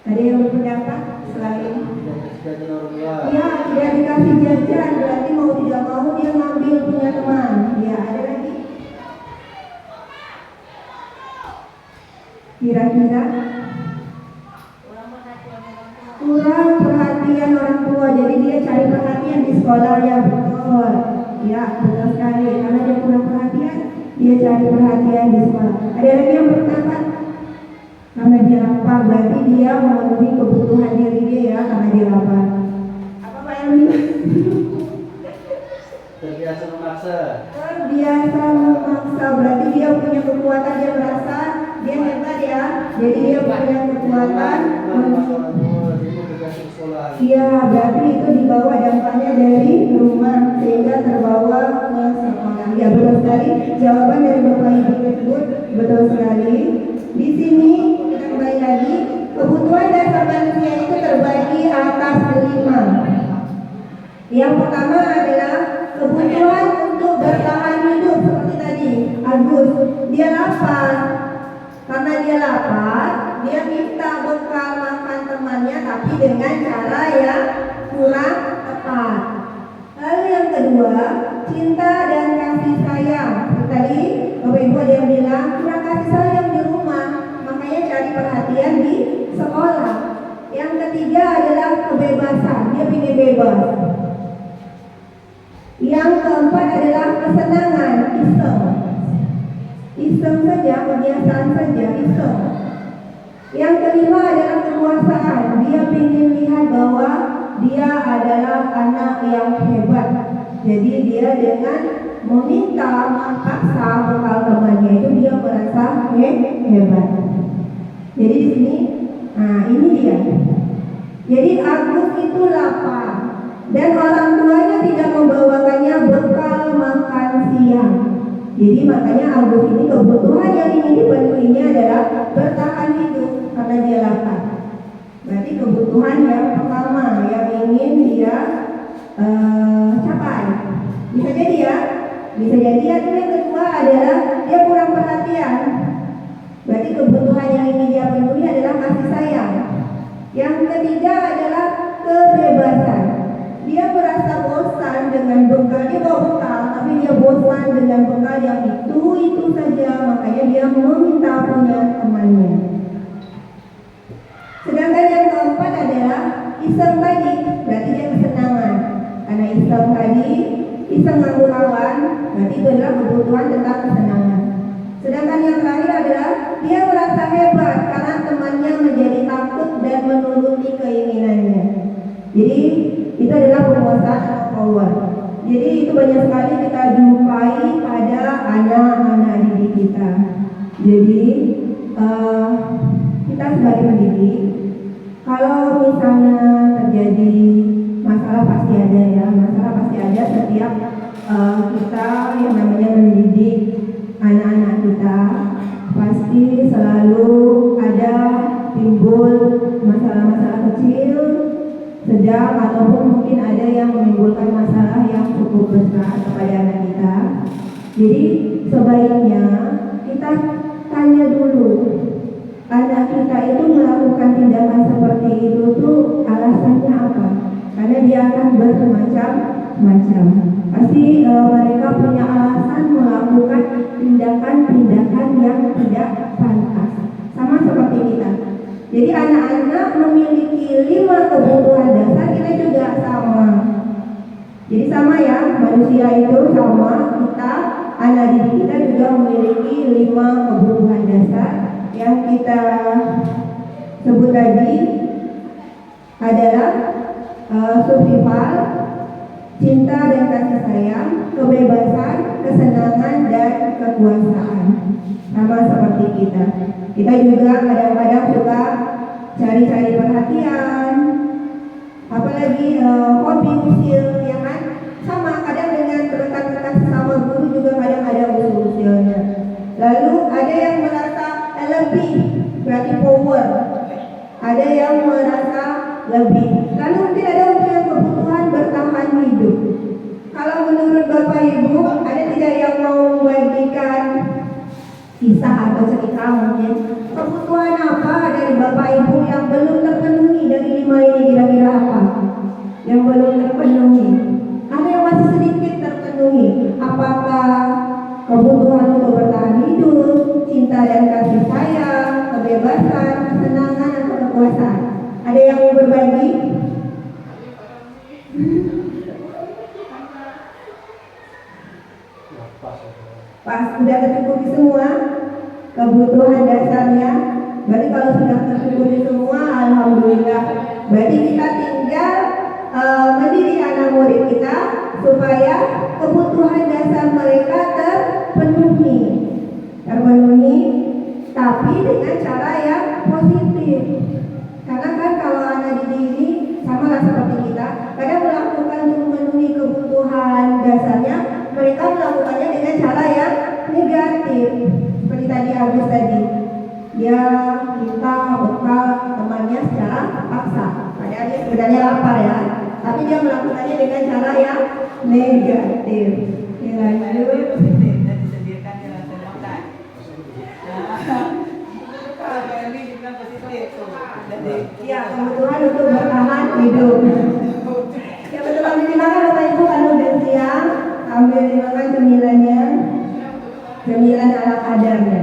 Ada yang berpendapat selain ya tidak dikasih jajan, berarti mau tidak mau dia ngambil punya teman. Ya ada lagi? Kira-kira kurang perhatian orang tua, jadi dia cari perhatian di sekolah. Ya betul, ya betul sekali, karena dia kurang perhatian, dia cari perhatian di sekolah. Ada lagi yang berpendapat? Karena dia lapar, berarti dia memenuhi kebutuhan diri dia ya, karena dia lapar. Apa Pak Elmi? Terbiasa memaksa. Terbiasa memaksa, berarti dia punya kekuatan, dia merasa dia hebat ya. Jadi dia punya kekuatan. Iya, berarti itu dibawa dampaknya dari rumah sehingga terbawa ke sekolah. Ya betul sekali, jawaban dari Bapak Ibu tersebut betul sekali. Di sini kita kembali lagi, Yang pertama adalah kebutuhan untuk bertahan hidup seperti tadi. Agus, dia lapar. Karena dia lapar, dia minta bekal makan temannya tapi dengan cara yang kurang tepat. Lalu yang kedua, cinta dan kasih sayang. Seperti tadi Bapak Ibu ada yang bilang kurang kasih sayang di rumah, makanya cari perhatian di sekolah. Yang ketiga adalah kebebasan, dia ingin bebas. Yang keempat adalah kesenangan, iseng. Iseng saja, kebiasaan saja, iseng. Yang kelima adalah kekuasaan, dia ingin lihat bahwa dia adalah anak yang hebat. Jadi dia dengan meminta, memaksa bekal temannya itu dia merasa hebat. Jadi di sini, nah ini dia. Jadi Agus itu lapar dan orang tuanya tidak membawakannya bekal makan siang. Jadi makanya Agus ini kebutuhan yang ingin dipenuhinya adalah bertahan hidup karena dia lapar. Berarti kebutuhan yang pertama yang ingin dia capai. Bisa jadi ya, bisa jadi ya. Yang kedua adalah dia kurang perhatian. Berarti kebutuhan yang ingin dia penuhi adalah kasih sayang. Yang ketiga adalah kebebasan. Dia merasa bosan dengan bekal, dia bawa bekal, tapi dia bosan dengan bekal yang itu saja, makanya dia meminta punya temannya. Sedangkan yang keempat adalah iseng tadi, berarti dia kesenangan. Karena iseng tadi, iseng ngaku kawan, berarti itu adalah kebutuhan tentang kesenangan. Sedangkan yang terakhir adalah dia merasa hebat karena temannya menjadi takut dan menuruti keinginannya. Jadi itu adalah penguasaan atau power. Jadi itu banyak sekali kita jumpai pada anak-anak didik kita. Jadi kita sebagai pendidik, kalau misalnya terjadi masalah pasti ada ya, masalah pasti ada setiap kita yang namanya mendidik anak-anak kita, pasti selalu ada timbul masalah-masalah kecil, sedang ataupun mungkin ada yang menimbulkan masalah yang cukup besar kepada anak kita. Jadi sebaiknya kita tanya dulu, anak kita itu melakukan tindakan seperti itu tuh alasannya apa? Karena dia akan bermacam-macam. Pasti mereka punya alasan melakukan tindakan-tindakan yang tidak pantas. Sama seperti kita. Jadi anak-anak memiliki 5 kebutuhan dasar, kita juga sama. Jadi sama ya, manusia itu sama, kita, anak didik kita juga memiliki 5 kebutuhan dasar yang kita sebut tadi adalah survival, cinta dan kasih sayang, kebebasan, kesenangan dan kekuasaan. Sama seperti kita. Kita juga kadang-kadang suka cari-cari perhatian, apalagi hobi usil, ya kan? Sama kadang dengan rekan-rekan sesama guru juga kadang ada usil-usilnya. Lalu ada yang merasa lebih, berarti power. Ada yang merasa lebih. Lalu mungkin ada untuk yang kebutuhan bertahan hidup. Kalau menurut Bapak Ibu, ada tidak yang mau membagikan kisah atau cerita mungkin kebutuhan apa dari Bapak Ibu yang belum terpenuhi dari 5 ini, kira-kira apa yang belum terpenuhi? Ada yang masih sedikit terpenuhi. Apakah kebutuhan untuk bertahan hidup, cinta dan kasih sayang, kebebasan, kesenangan atau kekuasaan? Ada yang mau berbagi? Pas sudah tercukupi semua kebutuhan dasarnya. Berarti kalau sudah tercukupi semua, alhamdulillah. Berarti kita tinggal mendidik anak murid kita supaya kebutuhan dasar mereka terpenuhi, tapi dengan cara yang positif. Karena kan kalau anak didik ini sama lah seperti kita, kadang melakukan untuk memenuhi kebutuhan dasarnya, mereka melakukannya dengan cara yang negatif. Seperti tadi Agus tadi, dia minta bekal temannya secara paksa, padahal dia sebenarnya lapar ya, tapi dia melakukannya dengan cara adalah yang negatif. Oke, lanjut. Dan disediakan jalan termakan. Kalau ini dibilang positif tuh. Jadi Ya, kebutuhan untuk bertahan hidup. Ya, betul dimakan Bapak Ibu kalau udah siang, ambil dimakan cemilannya, cemilan ala kadarnya.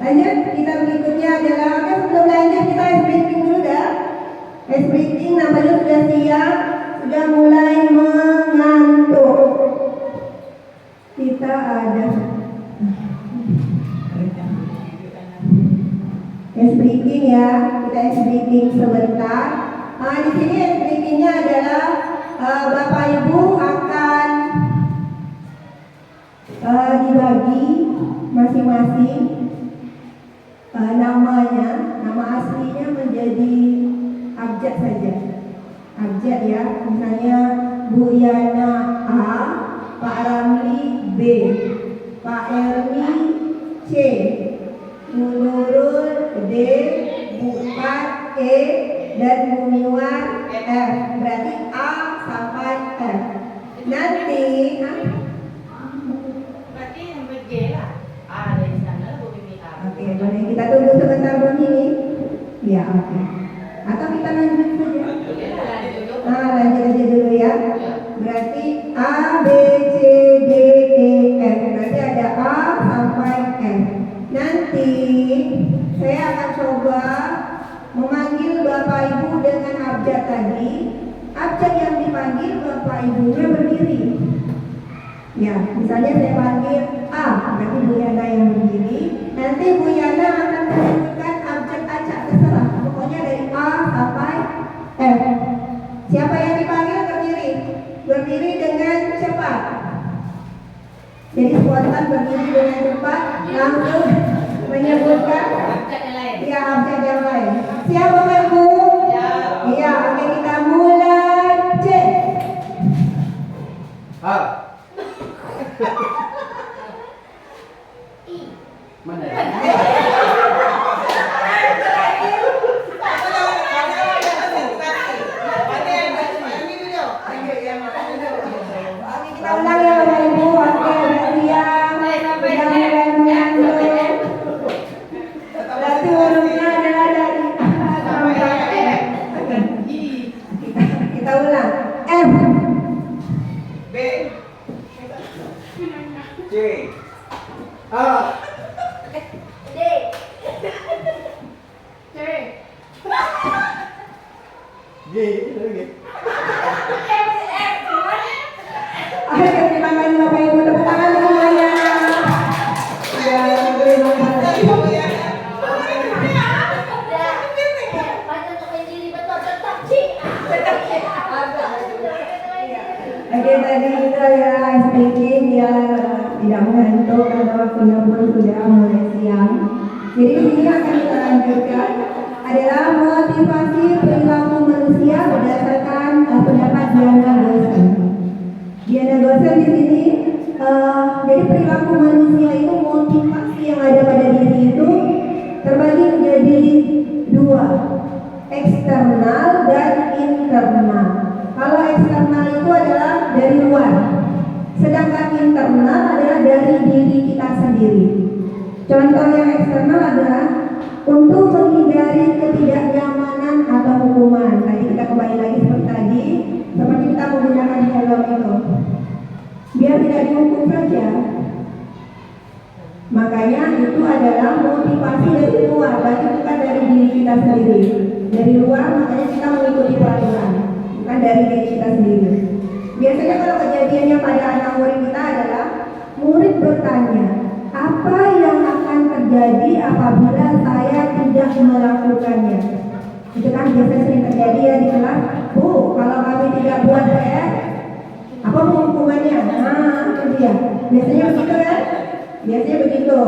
Lanjut, kita berikutnya adalah, oke sebelum lanjut kita ice breaking dulu dah. Ice breaking namanya sudah siang, sudah mulai mengantuk. Kita ada ice breaking ya, kita ice breaking sebentar. Nah, di sini ice breakingnya adalah Bapak Ibu akan dibagi masing-masing namanya, nama aslinya menjadi abjad saja. Abjad ya, misalnya Bu Yana A, Pak Ramli B, Pak Erni C, Bu Nurul D, Bu Pat E, dan Bu Miwar F. Berarti A sampai F. Nanti Berarti sampai G lah. A dari sana, Bu Mimi A. oke, boleh kita tunggu sebentar bunyi. Ya, oke. Atau kita lanjut saja. Nah, lanjut aja dulu ya. Berarti A, B, C, D, E, F. Berarti ada A sampai F. Nanti saya akan coba memanggil Bapak Ibu dengan abjad tadi. Abjad yang dipanggil Bapak Ibunya berdiri. Ya, misalnya saya panggil A, berarti Bu Yana yang berdiri. Nanti Bu Yana akan menyebutkan abjad acak, terserah. Pokoknya dari A sampai F. Siapa yang dipanggil berdiri? Berdiri dengan cepat. Jadi spontan berdiri dengan cepat, langsung menyebutkan ya abjad yang lain. Siap Bapak Ibu? Iya, oke kita mulai. C. A. Mana ya? Kita ulang ya Bapak Ibu. Oke, udah siap. Udah mulai mengantuk. Berarti hurufnya adalah dari A sampai F. Oke. Kita ulang. F. B. C. A. G. Oke, terima kasih Bapak Ibu. Tepuk tangan semuanya. Ya, terima kasih. Oke, tadi itu adalah speaking yang tidak mengantuk karena waktunya pun sudah mulai siang. Jadi di sini akan kita lanjutkan adalah motivasi perilaku manusia berdasarkan pendapat Diana Gosen. Diana Gosen di sini, jadi perilaku manusia itu motivasi yang ada pada diri itu terbagi menjadi dua, eksternal dan internal. Kalau eksternal itu adalah dari luar, sedangkan internal adalah dari diri kita sendiri. Contoh yang eksternal adalah untuk menghindari ketidaknyamanan atau hukuman. Tadi kita kembali lagi seperti kita menggunakan helm itu, biar tidak dihukum saja. Makanya itu adalah motivasi dari luar, berarti bukan dari diri kita sendiri. Dari luar, makanya kita mengikuti peraturan, bukan dari diri kita sendiri. Biasanya kalau kejadiannya pada anak murid kita adalah murid bertanya, apa yang akan terjadi apabila saya tidak melakukannya? Itu kan biasanya sering terjadi ya di kelas. Bu, kalau kami tidak buat PR, apa hukumannya? Nah, itu dia. Biasanya begitu kan? Biasanya begitu.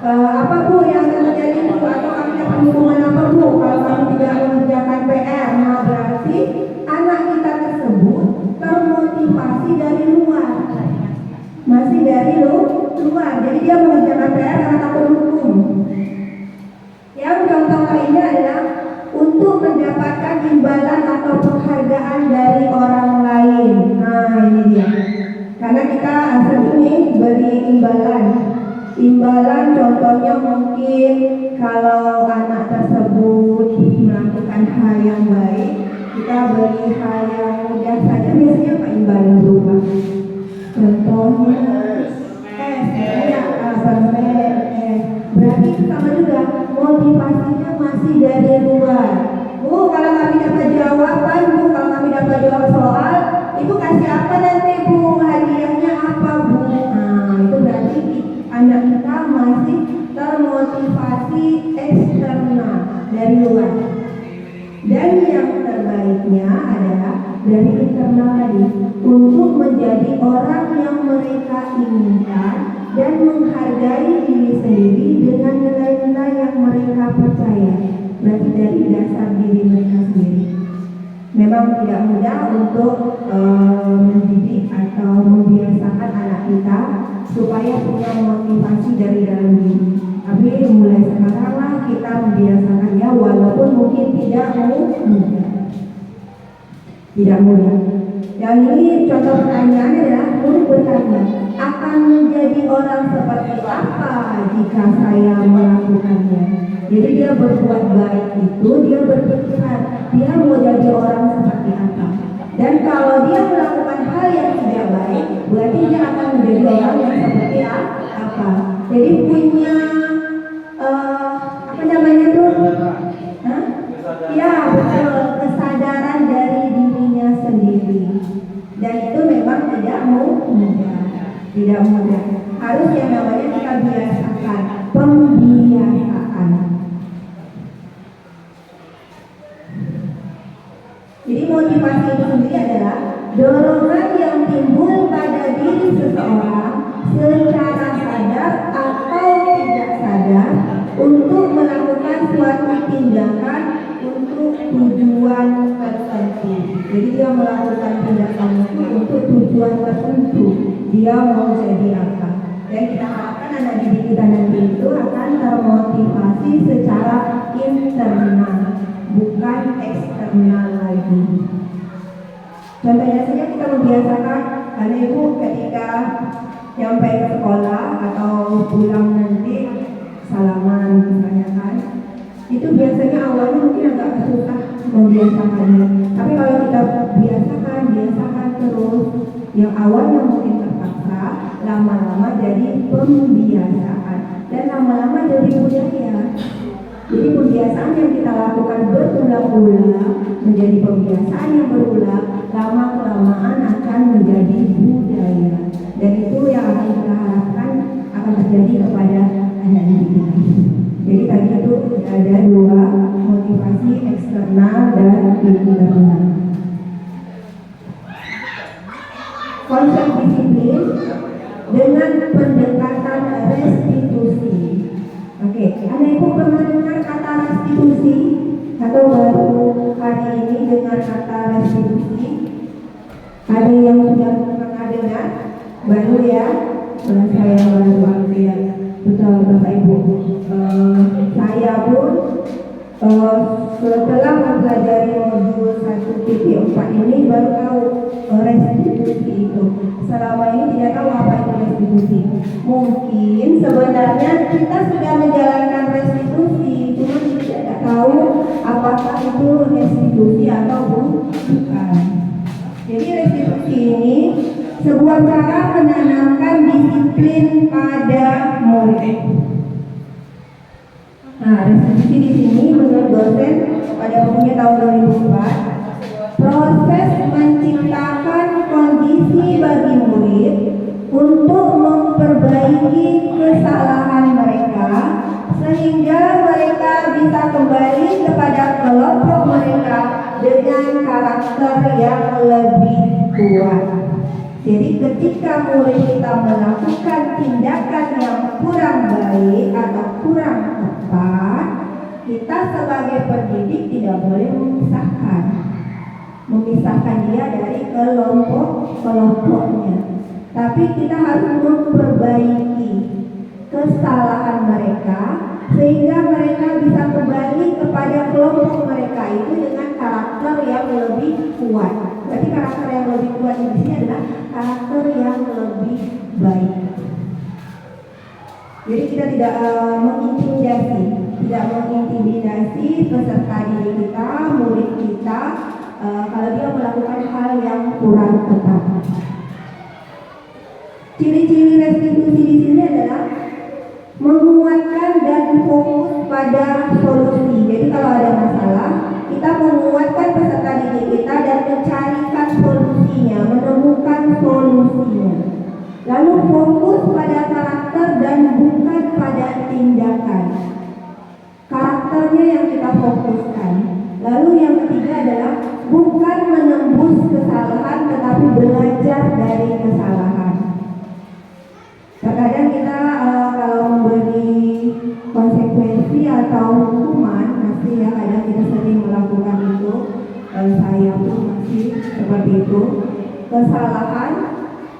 Apa Bu yang akan terjadi Bu? Atau kami dapat hukuman apa Bu kalau kami tidak mengerjakan PR? Nah, berarti anak kita tersebut termotivasi dari luar, masih dari luar. Jadi dia mengerjakan PR karena takut hukum. Yang contoh lainnya adalah untuk mendapatkan imbalan atau penghargaan dari orang lain. Nah, Nah ini dia. Karena kita asal ini beri imbalan contohnya mungkin kalau anak tersebut melakukan hal yang baik, kita beri hal yang mudah saja, biasanya apa imbalan berupa? Contohnya berarti itu sama juga motivasinya masih dari luar. Bu, kalau kami dapat jawaban, Bu, kalau kami dapat jawab soal, Ibu kasih apa nanti, Bu? Hadiahnya apa, Bu? Nah, itu berarti anak kita masih termotivasi eksternal dari luar. Dan yang terbaiknya adalah dari internal tadi, untuk menjadi orang yang mereka inginkan dan menghargai diri sendiri dengan nilai-nilai yang mereka percaya. Berarti dari dasar diri mereka sendiri. Memang tidak mudah untuk mendidik atau membiasakan anak kita supaya punya motivasi dari dalam diri. Tapi mulai sekaranglah kita membiasakannya, walaupun mungkin tidak mudah. Tidak mudah. Yang ini contoh pertanyaannya adalah murid bertanya, akan menjadi orang seperti apa jika saya melakukannya? Jadi dia berbuat baik itu, dia berpikiran dia mau jadi orang seperti apa. Dan kalau dia melakukan hal yang tidak baik, berarti dia akan menjadi orang yang seperti apa. Jadi punya apa namanya tuh? Ya betul, kesadaran dari dirinya sendiri. Dan itu memang tidak mudah, tidak mudah. Harus yang namanya kita biasakan, pembiasaan. Jadi motivasi itu sendiri adalah dorongan yang timbul pada diri seseorang secara sadar atau tidak sadar untuk melakukan suatu tindakan untuk tujuan tertentu. Jadi dia melakukan tindakan itu untuk tujuan tertentu. Dia mau jadi apa? Dan kita harapkan anak didik kita nanti itu akan termotivasi secara internal, bukan eksternal lagi. Contohnya saja kita membiasakan karena ibu ketika sampai ke sekolah atau pulang nanti salaman misalnya kan, itu biasanya awalnya mungkin agak susah membiasakannya. Tapi kalau kita biasakan terus, yang awalnya mungkin terpaksa, lama-lama jadi pembiasaan dan lama-lama jadi budaya. Jadi pembiasaan yang kita lakukan berulang-ulang menjadi pembiasaan yang berulang, lama-kelamaan akan menjadi budaya. Dan itu yang akan kita harapkan akan terjadi kepada anak didik kita. Jadi tadi itu ada dua, motivasi eksternal dan internal. Konsep disiplin dengan pendekatan restitusi. Oke, ada ibu pernah dengar kata restitusi atau baru hari ini dengar kata restitusi? Ada yang sudah pernah dengar? Baru ya? Saya baru ya. Betul Bapak Ibu. Saya pun setelah mempelajari modul 1.4 ini baru tahu restitusi itu. Selama ini tidak tahu apa itu restitusi. Mungkin sebenarnya kita sudah menjalankan restitusi, cuma tidak tahu apakah itu restitusi atau bukan. Jadi restitusi ini sebuah cara menanamkan disiplin pada murid. Nah, restitusi di sini menurut dosen pada bukunya tahun 2004, proses menciptakan kondisi bagi murid untuk memperbaiki kesalahan mereka sehingga mereka bisa kembali kepada kelompok mereka dengan karakter yang lebih kuat. Jadi ketika murid kita melakukan tindakan yang kurang baik atau kurang tepat, kita sebagai pendidik tidak boleh memisahkan dia dari kelompoknya. Tapi kita harus memperbaiki kesalahan mereka sehingga mereka bisa kembali kepada kelompok mereka itu dengan karakter yang lebih kuat. Berarti karakter yang lebih kuat di sini adalah karakter yang lebih baik. Jadi kita tidak mengintimidasi peserta didik kita, murid kita, kalau dia melakukan hal yang kurang tepat. Ciri-ciri restitusi di sini adalah menguatkan dan fokus pada solusi. Jadi kalau ada masalah, kita menguatkan peserta didik kita dan mencarikan solusinya, menemukan solusinya. Lalu fokus pada karakter dan bukan pada tindakan. Karakternya yang kita fokuskan. Lalu yang ketiga adalah bukan menembus kesalahan tetapi belajar dari kesalahan. Terkadang kita kalau memberi konsekuensi atau hukuman, pasti ya kadang kita sering melakukan itu. Saya pun masih seperti itu. Kesalahan,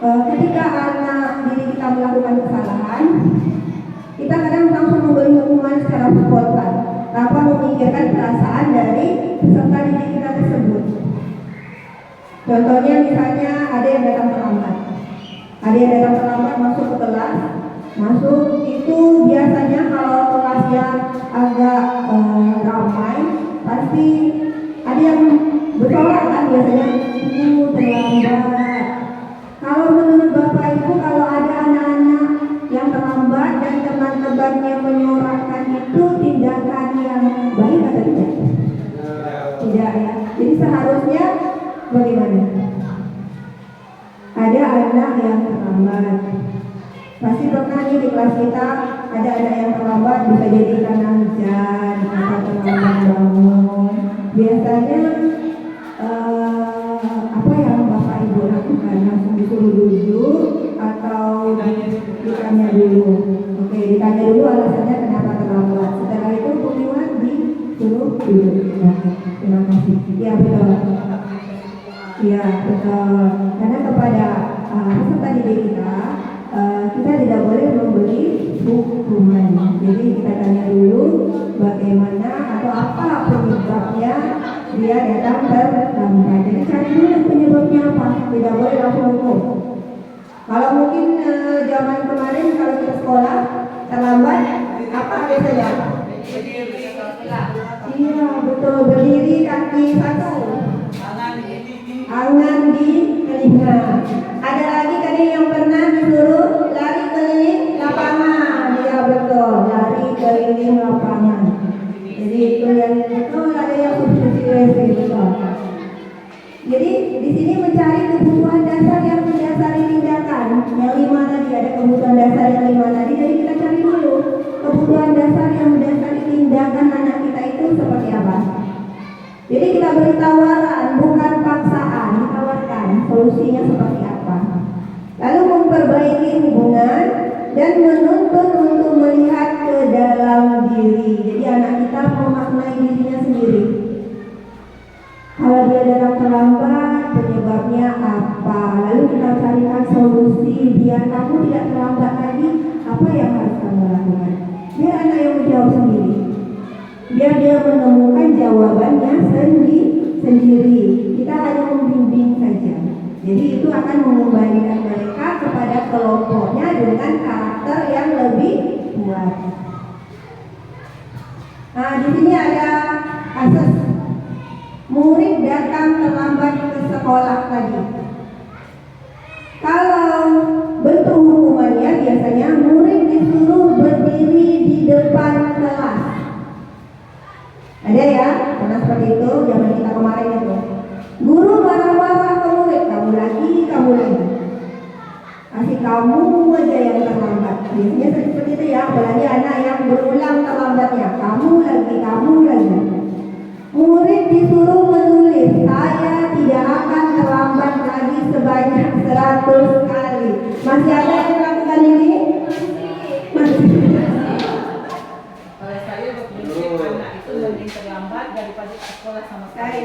ketika anak didik kita melakukan kesalahan, kita kadang langsung memberi hukuman secara spontan tanpa memikirkan perasaan dari peserta didik kita tersebut. Contohnya misalnya ada yang datang terlambat. Ada yang datang terlambat masuk ke kelas. Masuk itu biasanya kalau kelasnya agak ramai, pasti ada yang bertolak kan biasanya. Terlambat. Kalau menurut Bapak Ibu, kalau ada anak-anak yang terlambat dan teman-temannya menyorakkan itu tindakan yang baik atau tidak? Tidak ya. Jadi seharusnya bagaimana? Ada anak yang terlambat. Pasti pernah nih di kelas kita ada anak yang terlambat, bisa jadi karena hujan atau terlambat bangun. Biasanya apa yang Bapak Ibu lakukan? Langsung disuruh duduk atau ditanya dulu? Oke, ditanya dulu alasannya kenapa terlambat. Setelah itu pengumuman disuruh duduk. Terima kasih. Ya betul. Ya betul. Karena kepada peserta didik kita, kita tidak boleh memberi hukuman. Jadi kita tanya dulu bagaimana atau apa penyebabnya dia datang terlambat. Jadi cari dulu penyebabnya apa. Tidak boleh langsung hukum. Kalau mungkin zaman kemarin kalau kita sekolah terlambat, apa biasanya? Iya betul, berdiri kaki satu, angan di telinga. Ada lagi tadi yang pernah disuruh lari keliling lapangan. Iya betul, lari keliling lapangan. Jadi itu yang betul, ada yang substitusi betul. Jadi di sini mencari kebutuhan dasar yang mendasari tindakan. Yang 5 tadi ada kebutuhan dasar yang 5 tadi. Jadi kita cari dulu kebutuhan dasar yang mendasari tindakan anak kita itu seperti apa. Jadi kita beri tawaran, bukan paksaan, ditawarkan solusinya seperti apa. Lalu memperbaiki hubungan dan menuntun untuk melihat ke dalam diri. Jadi anak kita memaknai dirinya sendiri. Kalau dia datang terlambat, penyebabnya apa? Lalu kita carikan solusi biar kamu tidak terlambat lagi. Apa yang harus kamu lakukan? Biar anak yang menjawab sendiri. Biar dia menemukan jawabannya sendiri. Kita hanya membimbing saja. Jadi itu akan mengembalikan mereka kepada kelompoknya dengan karakter yang lebih kuat. Nah, di sini ada kasus murid datang terlambat ke sekolah tadi. Kalau bentuk hukumannya biasanya murid disuruh berdiri di depan kelas. Ada ya, karena seperti itu zaman kita kemarin itu. Guru marah-marah ke murid, kamu lagi. Kasih kamu aja yang terlambat. Biasanya seperti itu ya, apalagi anak yang berulang terlambatnya. Kamu lagi. Murid disuruh menulis, saya tidak akan terlambat lagi sebanyak 100 kali. Masih ada yang melakukan ini? Masih. Kalau saya berpikir anak itu mending terlambat daripada tak sekolah sama sekali.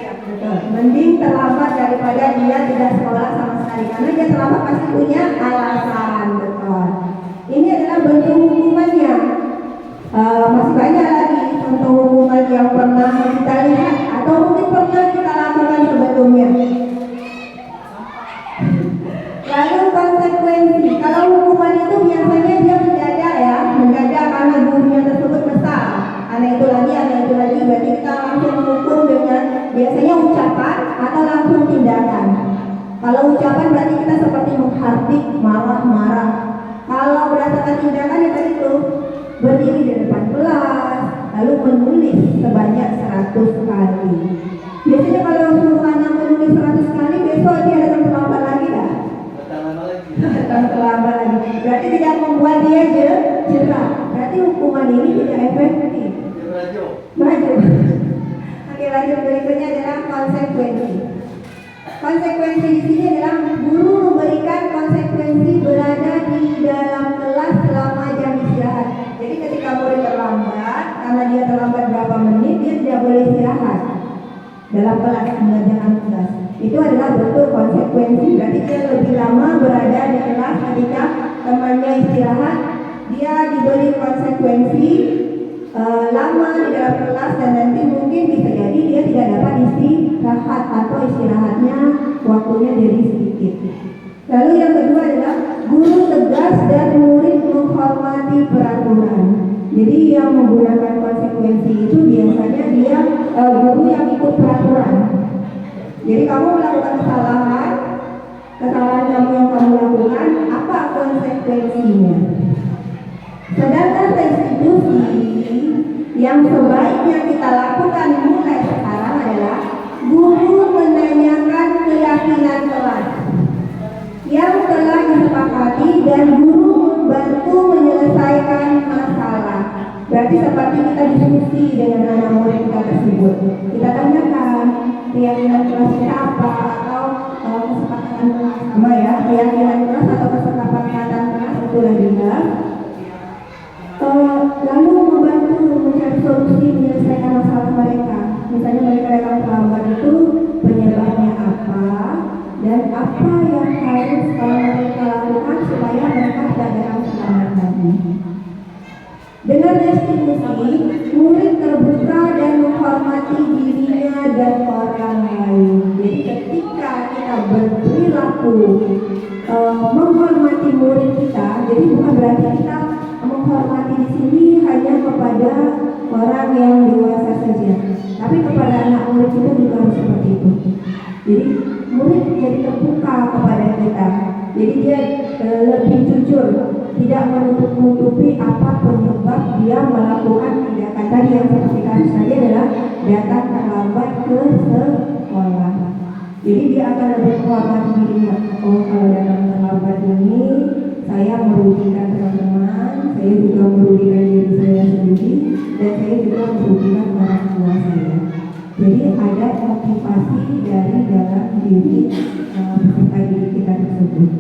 Mending terlambat daripada dia tidak sekolah sama sekali. Karena dia terlambat pasti punya alasan, betul. Ini adalah bentuk hukumannya. Masih banyak lagi contoh hukuman yang pernah kita lihat atau atau mungkin pernah kita lakukan sebelumnya. Lalu konsekuensi, kalau hukuman itu biasanya dia mendadak karena gurunya tersebut kesal. Anak itu lagi, berarti kita langsung menghukum dengan biasanya ucapan atau langsung tindakan. Kalau ucapan berarti kita seperti menghardik, marah-marah. Kalau berdasarkan tindakan ya tadi itu berdiri di depan kelas, lalu menulis sebanyak 100 kali. Biasanya kalau suruh anak menulis 100 kali, besok dia datang terlambat lagi dah. Datang terlambat lagi. Berarti tidak membuat dia jerah. Berarti hukuman ini tidak efektif. Maju. Oke, lanjut berikutnya adalah konsekuensi. Konsekuensi di sini adalah guru memberikan konsekuensi berada di dalam kelas selama jam istirahat. Jadi ketika murid terlambat, karena dia terlambat berapa menit, dia tidak boleh istirahat dalam kelas, mengerjakan tugas. Itu adalah bentuk konsekuensi. Berarti dia lebih lama berada di kelas ketika temannya istirahat, dia diberi konsekuensi lama di dalam kelas, dan nanti mungkin bisa jadi dia tidak dapat istirahat atau istirahatnya waktunya jadi sedikit. Lalu yang kedua adalah guru tegas dan murid menghormati peraturan. Jadi yang menggunakan konsekuensi itu biasanya dia guru yang ikut peraturan. Jadi kamu melakukan kesalahan kamu yang kamu lakukan, apa konsekuensinya? Sedangkan restitusi yang sebaiknya kita lakukan mulai sekarang adalah guru menanyakan keyakinan kelas yang telah disepakati dan guru membantu menyelesaikan masalah. Berarti seperti kita diskusi dengan anak murid kita tersebut, kita tanyakan keyakinan kelasnya apa, atau kesepakatan sama ya, keyakinan kelas atau kesepakatan kelas itulah dia. Lalu membantu mencari solusi menyelesaikan masalah mereka. Misalnya mereka datang terlambat itu penyebabnya apa, dan apa yang harus mereka lakukan supaya mereka tidak datang terlambat lagi. Dengan restitusi, murid terbuka dan menghormati dirinya dan orang lain. Jadi ketika kita berperilaku menghormati murid kita, jadi bukan berarti kita menghormati di sini hanya kepada orang yang dewasa saja, tapi kepada anak murid kita juga harus seperti itu. Jadi murid jadi terbuka kepada kita. Jadi dia lebih jujur, tidak menutup-nutupi apa penyebab dia melakukan tindakan tadi yang seperti kasus tadi adalah datang terlambat ke sekolah. Jadi dia akan lebih menghormati dirinya. Oh, kalau datang terlambat ini saya merugikan teman-teman, saya juga merugikan diri saya sendiri, dan saya juga merugikan orang tua saya. Jadi ada motivasi dari dalam diri peserta didik kita tersebut.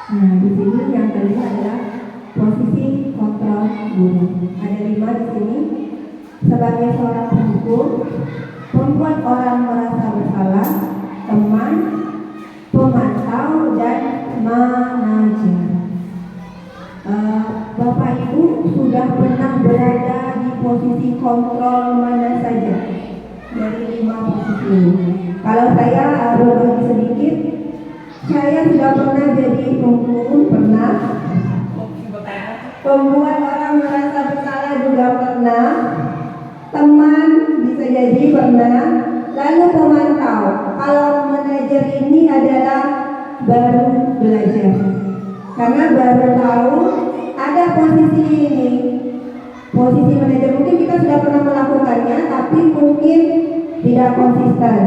Nah, di sini yang kedua adalah posisi kontrol guru. Ada 5 di sini. Sebagai seorang penghukum, membuat orang merasa bersalah, teman, pemantau, dan manajer. Bapak Ibu sudah pernah berada di posisi kontrol mana saja dari 5 posisi? Kalau saya berbagi sedikit, saya sudah pernah jadi penghukum, pernah. Membuat orang merasa bersalah juga pernah. Teman bisa jadi pernah. Lalu pemantau. Kalau manajer ini adalah baru belajar, karena baru tahu ada posisi ini. Posisi manajer mungkin kita sudah pernah melakukannya, tapi mungkin tidak konsisten,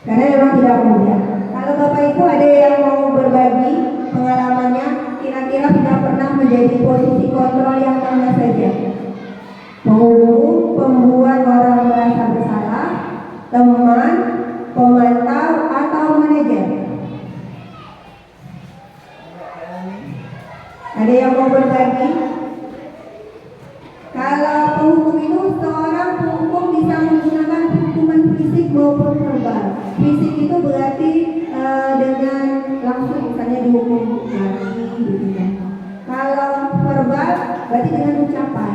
karena memang tidak mudah. Kalau Bapak Ibu ada yang mau berbagi pengalamannya, kira-kira sudah pernah menjadi posisi kontrol yang mana saja? Penghukum, pembuat orang merasa bersalah, teman, pemantau, atau manajer? Ada yang mau berbagi? Kalau penghukum itu, seorang penghukum bisa menggunakan hukuman fisik maupun verbal. Fisik itu berarti dengan langsung, misalnya dihukum lagi gitu kan. Kalau verbal berarti dengan ucapan.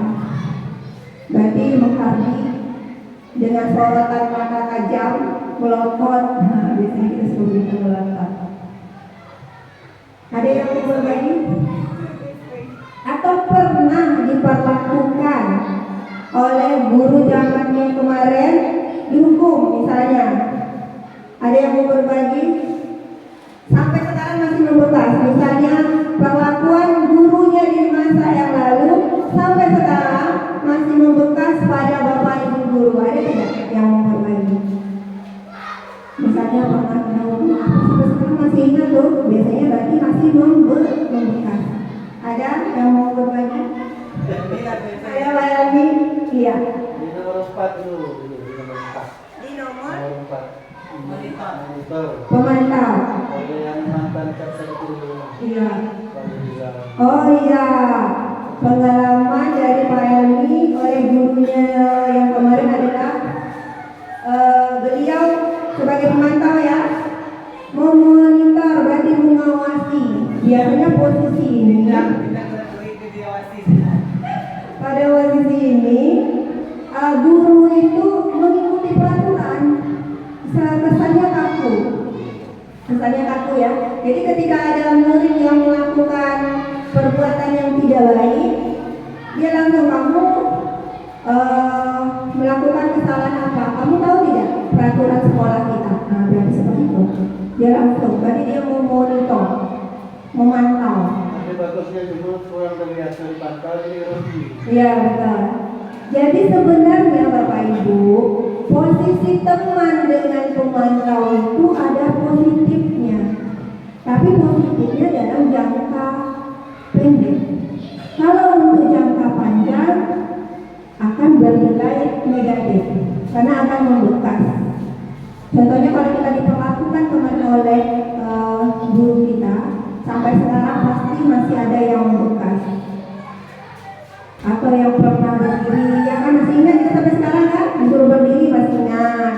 berarti menghardi dengan sorotan mata tajam, melotot. Nah, biasanya kita sebut itu melotot. Ada yang mau berbagi? Atau pernah diperlakukan oleh guru zamannya kemarin dihukum misalnya? Ada yang mau berbagi? Sampai sekarang masih membekas. Misalnya perlakuan gurunya di masa yang lalu sampai sekarang masih membekas pada bapak ibu guru. Ada tidak yang mau berbagi? Misalnya pernah sampai sekarang masih ingat tuh. Biasanya berarti masih membekas. Ada yang mau berbagi? Saya Layani. Iya. Di nomor 4 dulu. Di nomor 4. Di nomor Nomor 4. Monitor. pemantau. Ada yang mantan kapten dulu. Iya. Kalau bilang. Oh iya, pengalaman dari Pak Elmi oleh gurunya yang kemarin adalah beliau sebagai pemantau ya, memonitor berarti mengawasi. Biasanya posisi ini. Pada posisi ini, guru itu mengikuti peraturan. Kesannya kaku ya. Jadi ketika ada murid yang melakukan perbuatan yang tidak baik, dia langsung, kamu melakukan kesalahan apa? Kamu tahu tidak peraturan sekolah kita? Nah, berarti seperti itu. Dia langsung, berarti dia mau monitor, memantau. Tapi bagusnya dulu kurang terbiasa dipantau ini rugi. Iya betul. Jadi sebenarnya Bapak Ibu, posisi teman dengan pemantau itu ada positifnya, tapi positifnya dalam jangka pendek. Kalau untuk jangka panjang akan bernilai negatif karena akan membekas. Contohnya kalau kita diperlakukan kemarin oleh guru kita, sampai sekarang pasti masih ada yang membekas. Atau yang pernah berdiri, yang kan masih ingat kita sampai sekarang kan, disuruh berdiri masih ingat,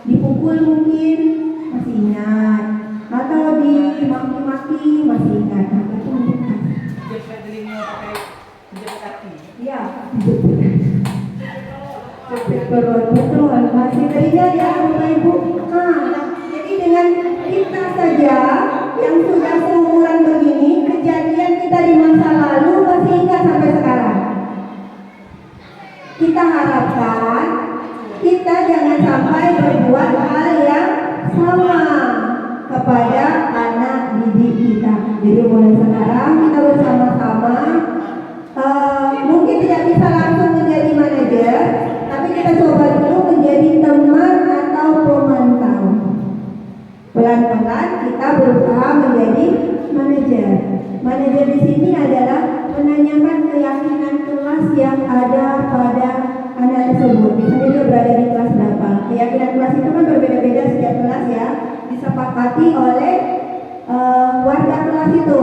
dipukul mungkin masih ingat, atau dimaki-maki masih ingat. Nah, itu membekas. Iya, jepit perut, betul, masih teringat ya Bapak Ibu. Nah, jadi dengan kita saja yang sudah seumuran begini, kejadian kita di masa lalu masih ingat sampai sekarang. Kita harapkan kita jangan sampai berbuat hal yang sama kepada anak didik kita. Jadi mulai sekarang kita bersama-sama mungkin tidak bisa langsung menjadi manajer, tapi kita coba dulu menjadi teman atau pemantau. Pelan-pelan kita berusaha menjadi manajer. Manajer di sini adalah menanyakan keyakinan kelas yang ada pada anak tersebut. Misalnya dia berada di kelas berapa. Keyakinan kelas itu kan berbeda-beda setiap kelas ya. Disepakati oleh warga kelas itu,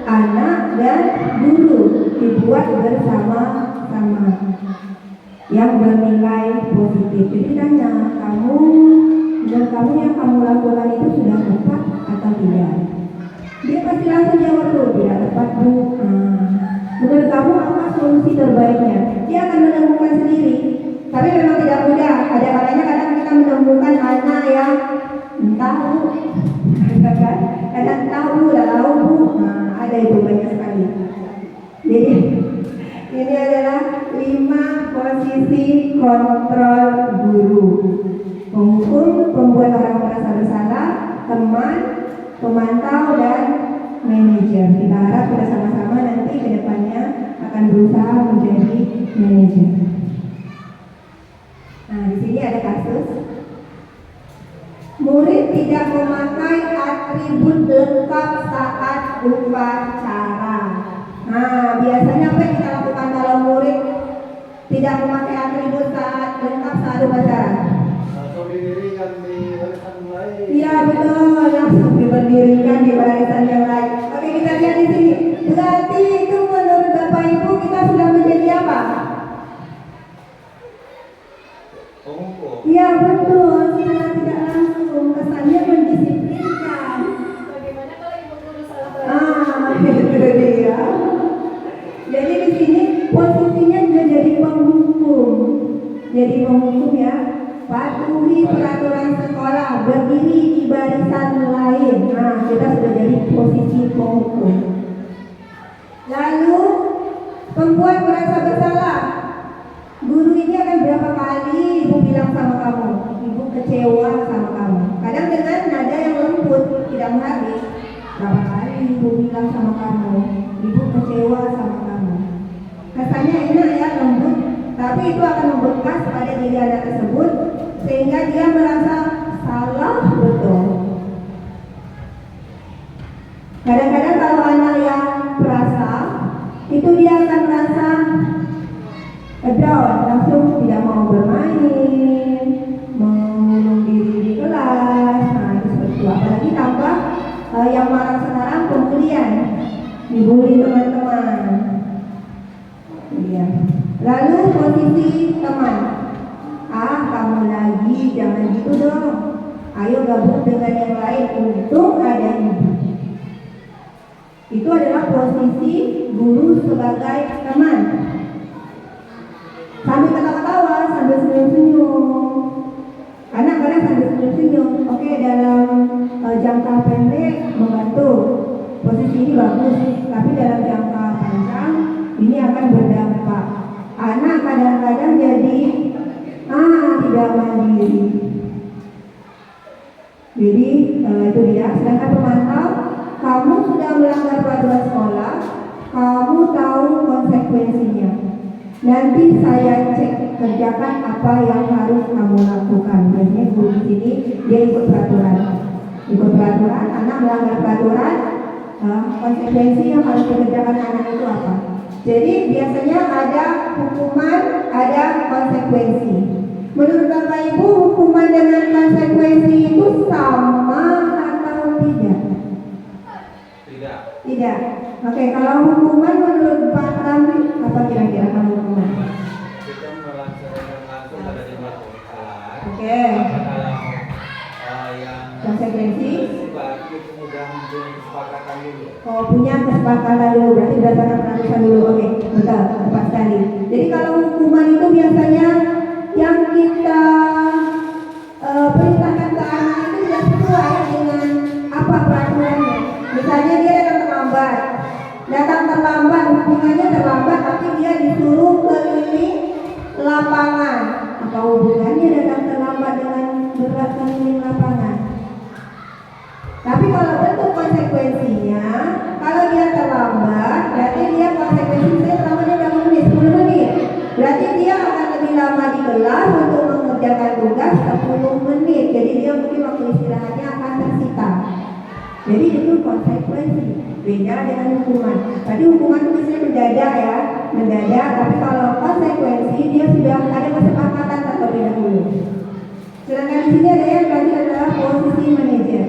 anak dan guru, dibuat bersama-sama yang bernilai positif. Jadi tanya, menurut kamu yang kamu lakukan itu sudah tepat atau tidak? Dia pasti langsung jawab tuh, tidak tepat Bu. Menurut kamu apa solusi terbaiknya? Dia akan menemukan sendiri. Tapi memang tidak mudah. Ada kalanya kadang kita menemukan anak yang tahu, kadang tahu, tahu Bu. Nah, ada itu banyak sekali. Jadi ini adalah 5 posisi kontrol guru: penghukum, pembuat orang merasa bersalah, teman, pemantau, dan manajer. Kita harap kita sama-sama nanti ke depannya akan berusaha menjadi manajer. Nah, di sini ada kasus murid tidak memakai atribut lengkap saat upacara. Nah, biasanya apa yang kita lakukan kalau murid tidak memakai atribut lengkap saat upacara? Langsung didirikan di barisan mulai. Iya betul, langsung diberdirikan di barisan yang lain. Oke, kita lihat di sini. Berarti itu menurut Bapak Ibu kita sudah menjadi apa? Pengumpul. Iya betul, secara tidak langsung kesannya mendisiplinkan. Bagaimana kalau ibu guru salah Itu dia. Jadi di sini posisinya juga jadi pengumpul. perempuan merasa bersalah, guru ini akan berapa kali ibu bilang sama kamu, ibu kecewa sama kamu. Kadang dengan nada yang lembut, tidak menghardik. Berapa kali ibu bilang sama kamu, ibu kecewa sama kamu. Kesannya enak ya, lembut, tapi itu akan membekas pada diri anak tersebut sehingga dia merasa salah betul. Kadang-kadang kalau anak yang perasa, itu dia akan merasa down, langsung tidak mau bermain, mengurung diri di kelas. Nah, itu seperti itu. Apalagi tambah yang marah sekarang kemudian dibully teman-teman. Ya. Lalu posisi teman, kamu lagi, jangan gitu dong. Ayo gabung dengan yang lain, untung ada ibu. Itu adalah posisi guru sebagai teman. Sambil ketawa-ketawa, sambil senyum-senyum. Anak-anak sambil senyum-senyum. Oke, dalam jangka pendek membantu. Posisi ini bagus, tapi dalam jangka panjang ini akan berdampak. Anak kadang-kadang jadi tidak mandiri. Jadi itu dia. Sedangkan pemantau, kamu sudah melanggar peraturan sekolah, kamu tahu konsekuensinya. Nanti saya cek, kerjakan apa yang harus kamu lakukan. Biasanya guru di sini dia ikut peraturan. Anak melanggar peraturan, konsekuensi yang harus dikerjakan anak itu apa? Jadi biasanya ada hukuman, ada konsekuensi. Menurut Bapak Ibu, hukuman dengan konsekuensi itu sama atau tidak? Tidak. Oke, kalau hukuman menurut Pak Ramli, apa kira-kira kalau hukuman? Kita melaksanakan langsung pada 5 kelas. Oke. Kalau yang Konsekuensi? berarti sudah mempunyai kesepakatan dulu. Oh, punya kesepakatan dulu, berarti berdasarkan peraturan dulu. Oke, betul, tepat sekali. Jadi kalau hukuman itu biasanya yang kita perintahkan ke anak itu tidak sesuai dengan apa peraturannya. Misalnya dia datang terlambat, hukumannya terlambat, tapi dia disuruh keliling lapangan. Apa hubungannya datang terlambat dengan berat keliling lapangan? Tapi kalau bentuk konsekuensinya, kalau dia terlambat, berarti dia konsekuensinya terlambatnya berapa menit? 10 menit. Berarti dia akan lebih lama di kelas untuk mengerjakan tugas 10 menit. Jadi dia mungkin waktu istirahatnya akan tersita. Jadi itu konsekuensi. Beda dengan hukuman. Tadi hukuman itu biasanya mendadak. Tapi kalau konsekuensi dia sudah ada kesepakatan terlebih dahulu. Sedangkan di sini ada yang tadi adalah posisi manajer.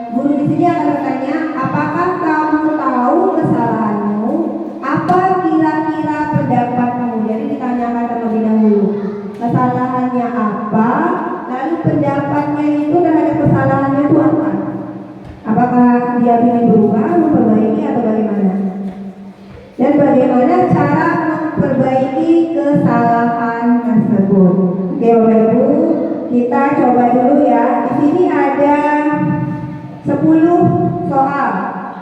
Guru di sini akan bertanya, apakah kamu tahu kesalahanmu? Apa kira-kira pendapatmu? Jadi ditanyakan terlebih dahulu. Kesalahannya apa? Lalu pendapatnya itu terhadap kesalahannya itu apa? Apakah dia ingin berubah, memperbaiki atau bagaimana? Dan bagaimana cara memperbaiki kesalahan tersebut? Oke Bapak Ibu, kita coba dulu ya. Di sini ada 10 soal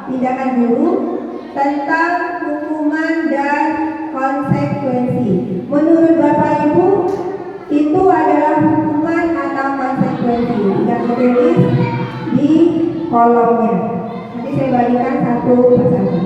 tindakan guru tentang hukuman dan konsekuensi. Menurut Bapak Ibu, itu adalah hukuman atau konsekuensi? Tidak tertulis di kolomnya. Nanti saya bagikan satu persatu.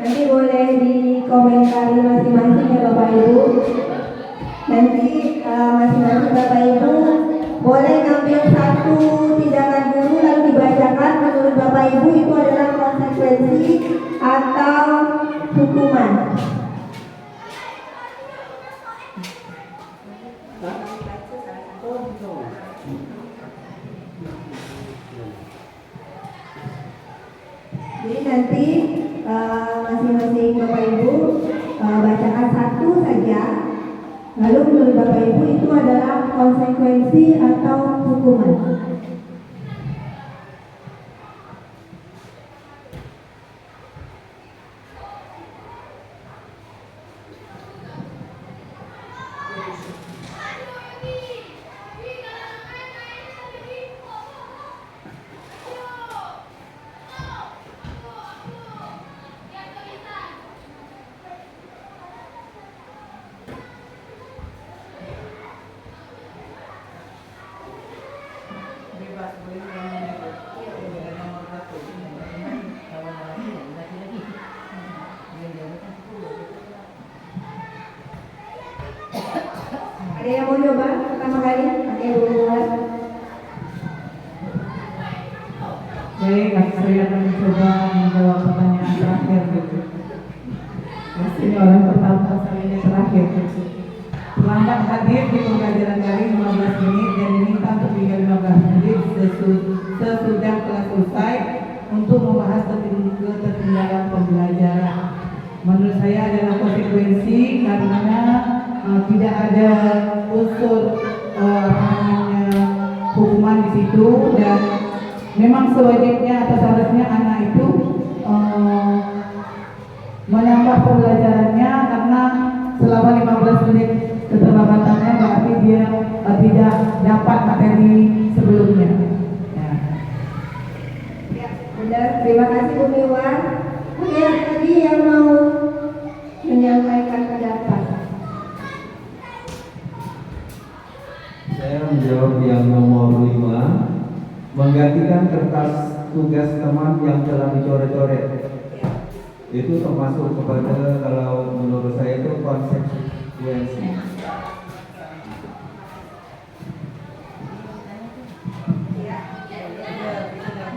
Nanti boleh dikomentari masing-masing ya Bapak Ibu. Nanti masing-masing Bapak Ibu boleh ngambil satu tindakan guru lalu dibacakan menurut Bapak Ibu itu adalah konsekuensi atau hukuman. Jadi nanti masing-masing Bapak Ibu bacakan satu saja. Lalu menurut Bapak Ibu itu adalah konsekuensi atau hukuman. Ada yang mau coba pertama kali? Pakai dulu. Baik, saya akan mencoba menjawab pertanyaan terakhir gitu. Ini orang pertama saya terakhir. Terlambat hadir di pembelajaran daring 15 menit dan diminta untuk hingga 15 menit sesudah kelas selesai untuk membahas ketertinggalan pembelajaran. Menurut saya adalah konsekuensi karena tidak ada unsur hukuman di situ dan memang sewajibnya atau seharusnya anak itu menambah pembelajarannya karena selama 15 menit keterlambatannya berarti dia tidak dapat materi sebelumnya. Ya, benar. Terima kasih Bu Miwan. Oke, tadi yang mau menyampaikan pendapat. Saya menjawab yang nomor 5, menggantikan kertas tugas teman yang telah dicoret-coret. Itu termasuk kepada, kalau menurut saya itu konsekuensi.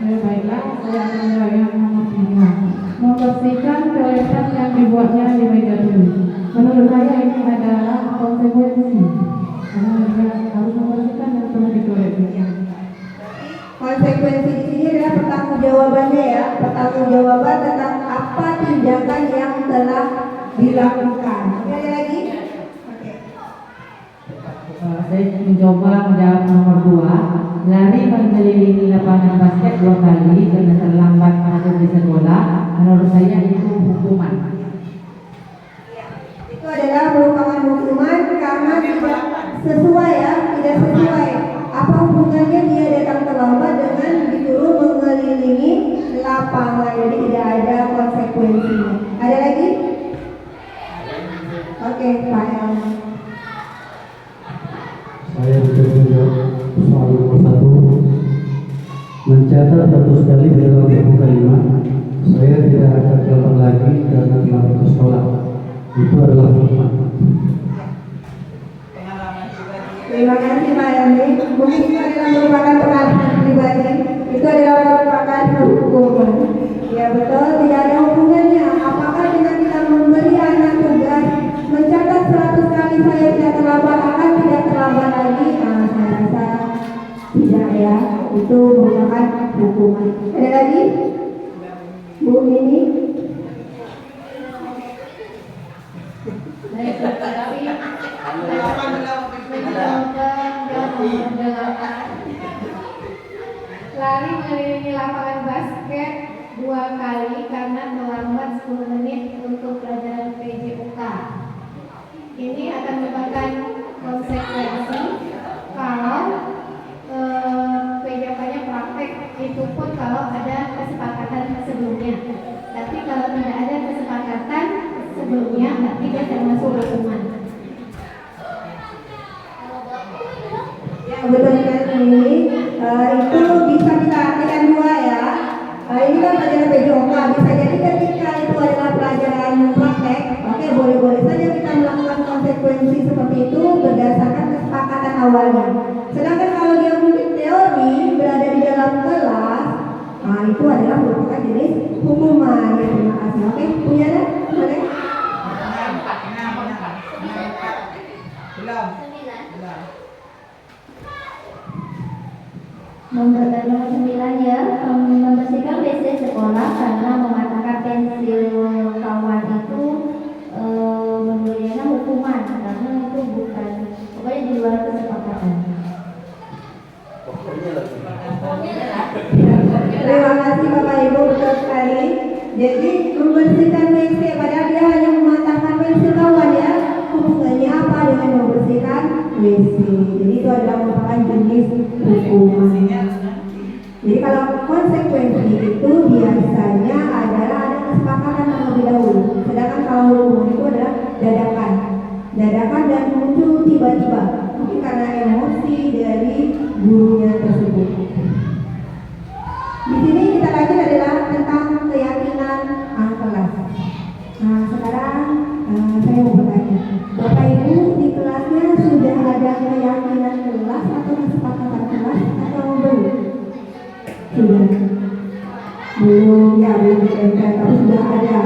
Baiklah, saya akan menjawab yang nomor 5. Membersihkan coretan yang dibuatnya di meja tulis. Menurut saya ini adalah konsekuensi. Karena dia harus membersihkan yang telah dicoretnya. Konsekuensi di sini adalah pertanggungjawabannya ya, pertanggungjawaban tentang apa tindakan yang telah dilakukan. Ada lagi? Saya mencoba menjawab nomor 2. Lari mengelilingi lapangan basket 2 kali karena terlambat masuk di sekolah. Menurut saya itu hukuman. Itu adalah merupakan hukuman karena tidak sesuai ya, tidak sesuai. Apa hubungannya dia datang terlambat dengan disuruh mengelilingi lapangan? Jadi tidak ada konsekuensinya. Ada lagi? Oke, Pak El. Saya menjawab soal nomor 1. Mencatat 100 kali dalam buku kalimat. Saya tidak akan telepon lagi karena terlambat ke sekolah. Itu adalah hukuman. Terima kasih Pak Elmi. Mungkin itu adalah merupakan pengalaman pribadi. Itu adalah merupakan hukuman. Ya betul, tidak ada hubungannya. Apakah dengan kita memberi anak tugas mencatat 100 kali saya tidak terlambat akan tidak terlambat lagi? Nah, saya rasa tidak ya. Itu merupakan hukuman. Ada lagi? Bu Mini? Lari mengelilingi lapangan basket 2 kali karena terlambat 10 menit untuk pelajaran PJUK. Ini akan merupakan konsekuensi kalau PJUK-nya praktek, itu pun kalau ada kesepakatan sebelumnya. Tapi kalau tidak ada kesepakatan sebelumnya, berarti dia termasuk hukuman. Betul sekali ini. Itu bisa kita artikan dua ya. Ini kan pelajaran PJOK. Bisa jadi ketika itu adalah pelajaran awalnya. Sedangkan kalau dia mungkin teori berada di dalam kelas, nah itu adalah merupakan jenis hukuman. Ya, terima kasih. Oke, punya ada? Boleh? Belum. Nomor 9 ya, membersihkan WC sekolah karena mematahkan pensil kawan itu menurutnya hukuman karena itu bukan pokoknya di luar kesepakatan. Pokoknya lagi. Terima kasih Bapak Ibu, betul sekali. Jadi membersihkan WC padahal dia hanya mematahkan pensil kawan ya. Hubungannya apa dengan membersihkan WC? Jadi itu adalah merupakan jenis hukuman. Jadi kalau konsekuensi itu biasanya adalah ada kesepakatan terlebih dahulu. Sedangkan kalau hukuman itu adalah dadakan dan muncul tiba-tiba, mungkin karena emosi dari gurunya tersebut. Di sini kita lanjut adalah tentang keyakinan kelas. Nah sekarang saya mau bertanya, Bapak Ibu di kelasnya sudah ada keyakinan kelas atau kesepakatan kelas atau belum? Sudah. Belum ya, belum diperintah, tapi sudah ada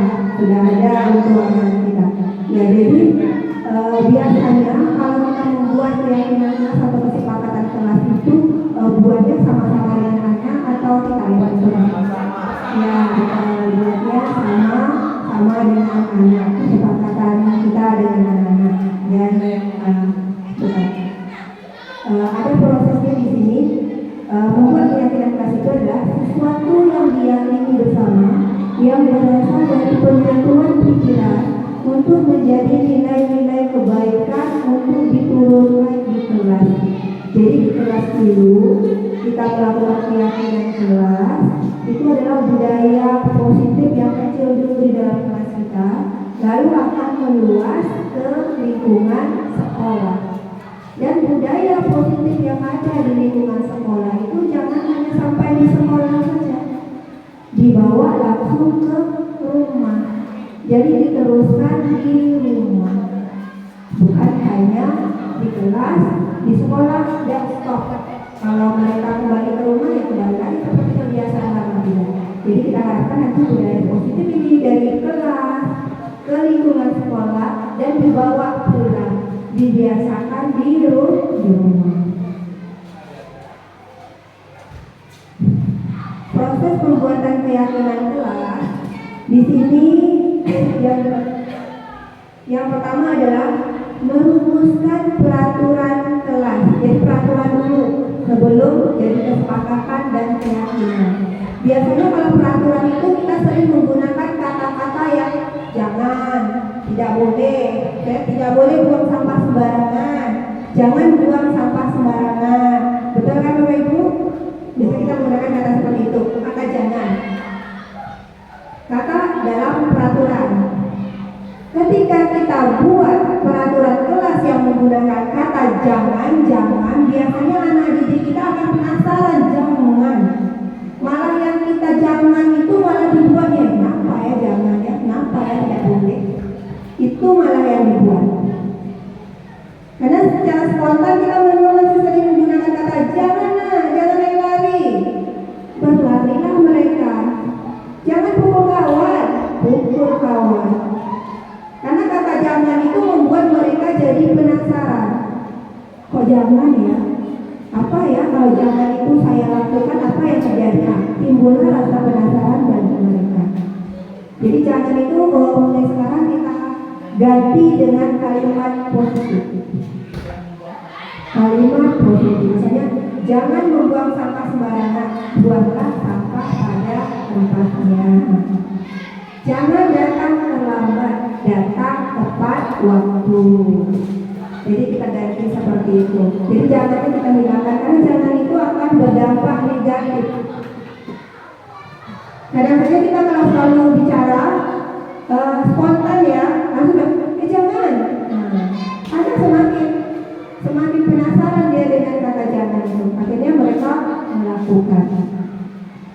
untuk anak kita. Ya jadi biasanya kalau kita membuat keyakinan kelas atau kesepakatan kelas itu buatnya sama-sama dengan anak atau kita lewat surat. Ya kita buatnya sama dengan anak, kesepakatan kita dengan anak-anak. Dan ada prosesnya di sini. Membuat keyakinan kelas itu adalah sesuatu yang diyakini bersama yang berasal dari penyatuan pikiran untuk menjadi nilai-nilai kebaikan untuk diturunkan di kelas. Jadi di kelas dulu kita melakukan keyakinan kelas itu adalah budaya positif yang kecil dulu di dalam kelas kita, lalu akan meluas ke lingkungan sekolah. Dan budaya positif yang ada di lingkungan sekolah itu jangan hanya sampai di sekolah saja, dibawa langsung ke rumah. Jadi diteruskan di rumah, bukan hanya di kelas, di sekolah dan stop. Kalau mereka kembali ke rumah ya kembali lagi seperti kebiasaan lama dia. Jadi kita harapkan nanti budaya positif ini dari kelas ke lingkungan sekolah dan dibawa pulang, dibiasakan di rumah. Proses pembuatan keyakinan kelas di sini yang pertama adalah merumuskan peraturan kelas. Jadi peraturan dulu sebelum jadi kesepakatan dan keyakinan. Biasanya kalau peraturan itu kita sering menggunakan kata-kata yang jangan, tidak boleh buang sampah sembarangan, jangan buang sampah sembarangan. Betul kan Bapak Ibu? Bisa kita menggunakan kata seperti itu, kata jangan. Kata dalam peraturan. Ketika kita buat peraturan kelas yang menggunakan kata jangan, biasanya anak didik kita akan penasaran jangan. Malah yang kita jangan itu malah dibuatnya, kenapa ya jangan ya, kenapa ya tidak boleh. Itu malah yang dibuat. Karena secara spontan kita masih sering menggunakan kata jangan lari. Berlarilah mereka. Jangan pukul kawan. Karena kata jangan itu membuat mereka jadi penasaran. Kok jangan ya? Apa ya kalau jangan itu saya lakukan, apa yang terjadi? Timbullah rasa penasaran bagi mereka. Jadi jangan itu mulai sekarang kita ganti dengan kalimat positif. Kalimat positif, misalnya jangan membuang sampah sembarangan, buanglah sampah pada tempatnya. Jangan datang terlambat, datang tepat waktu. Jadi kita ganti seperti itu. Jadi jangan kita hilangkan karena jangan itu akan berdampak negatif. Kadang-kadang kita kalau selalu bicara spontan ya, langsung jangan. Anak semakin penasaran dia dengan kata jangan itu. Akhirnya mereka melakukan.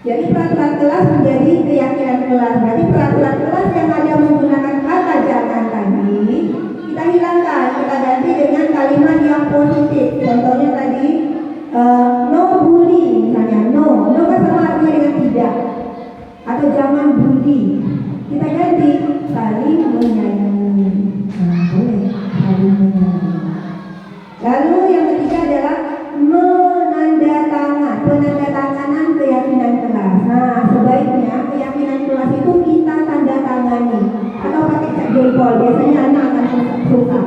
Jadi peraturan kelas menjadi keyakinan kelas. Berarti peraturan kelas yang ada menggunakan kata jangan tadi kita hilangkan. bukan, kita ganti dengan kalimat yang positif. Contohnya tadi no bully misalnya, no kan sama artinya dengan tidak, atau jangan bully. Kita ganti saling menyayangi. Boleh saling menyayangi. Lalu yang ketiga adalah penandatanganan keyakinan kelas. Nah, sebaiknya keyakinan kelas itu kita tanda tangani atau pakai cap jempol. Biasanya anak akan suka.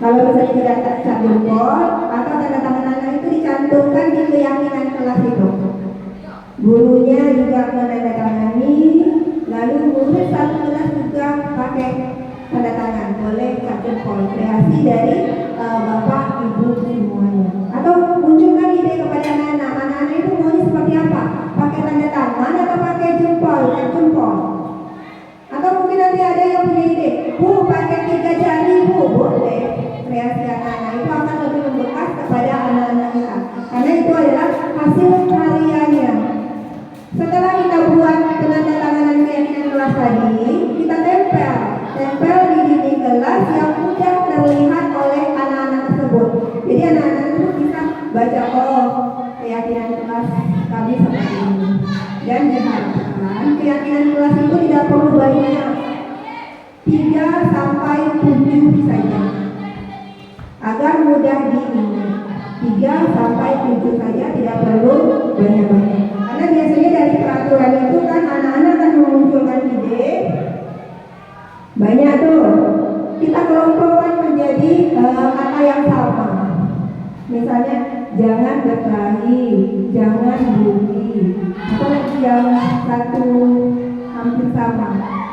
Kalau misalnya tidak cap jempol atau tanda tangan anak itu dicantumkan di keyakinan kelas itu. Gurunya juga menandatangani, lalu murid satu kelas juga pakai tanda tangan, boleh cap jempol. Kreasi dari bapak ibu semuanya. Atau munculkan ide kepada anak-anak itu maunya seperti apa? Pakai tanda tangan atau pakai jempol, cap jempol? Atau mungkin nanti ada yang punya ide, bu pakai 3 jari bu, boleh. Kreasi anak-anak itu akan lebih membekas kepada anak-anak kita, karena itu adalah hasil karyanya. Setelah kita buat penandatanganan keyakinan kelas tadi, kita tempel di dinding kelas yang mudah terlihat oleh anak-anak tersebut. Jadi anak-anak itu bisa baca, oh keyakinan kelas kami seperti ini. Dan diharapkan keyakinan kelas itu tidak perlu banyak, 3 sampai 7 saja, agar mudah diingat. 3 sampai 7 saja, tidak perlu banyak-banyak. Karena biasanya dari peraturan itu kan anak-anak akan memunculkan ide banyak tuh. Kita kelompokkan menjadi kata yang sama. Misalnya jangan berkelahi, jangan bully, atau yang satu hampir sama,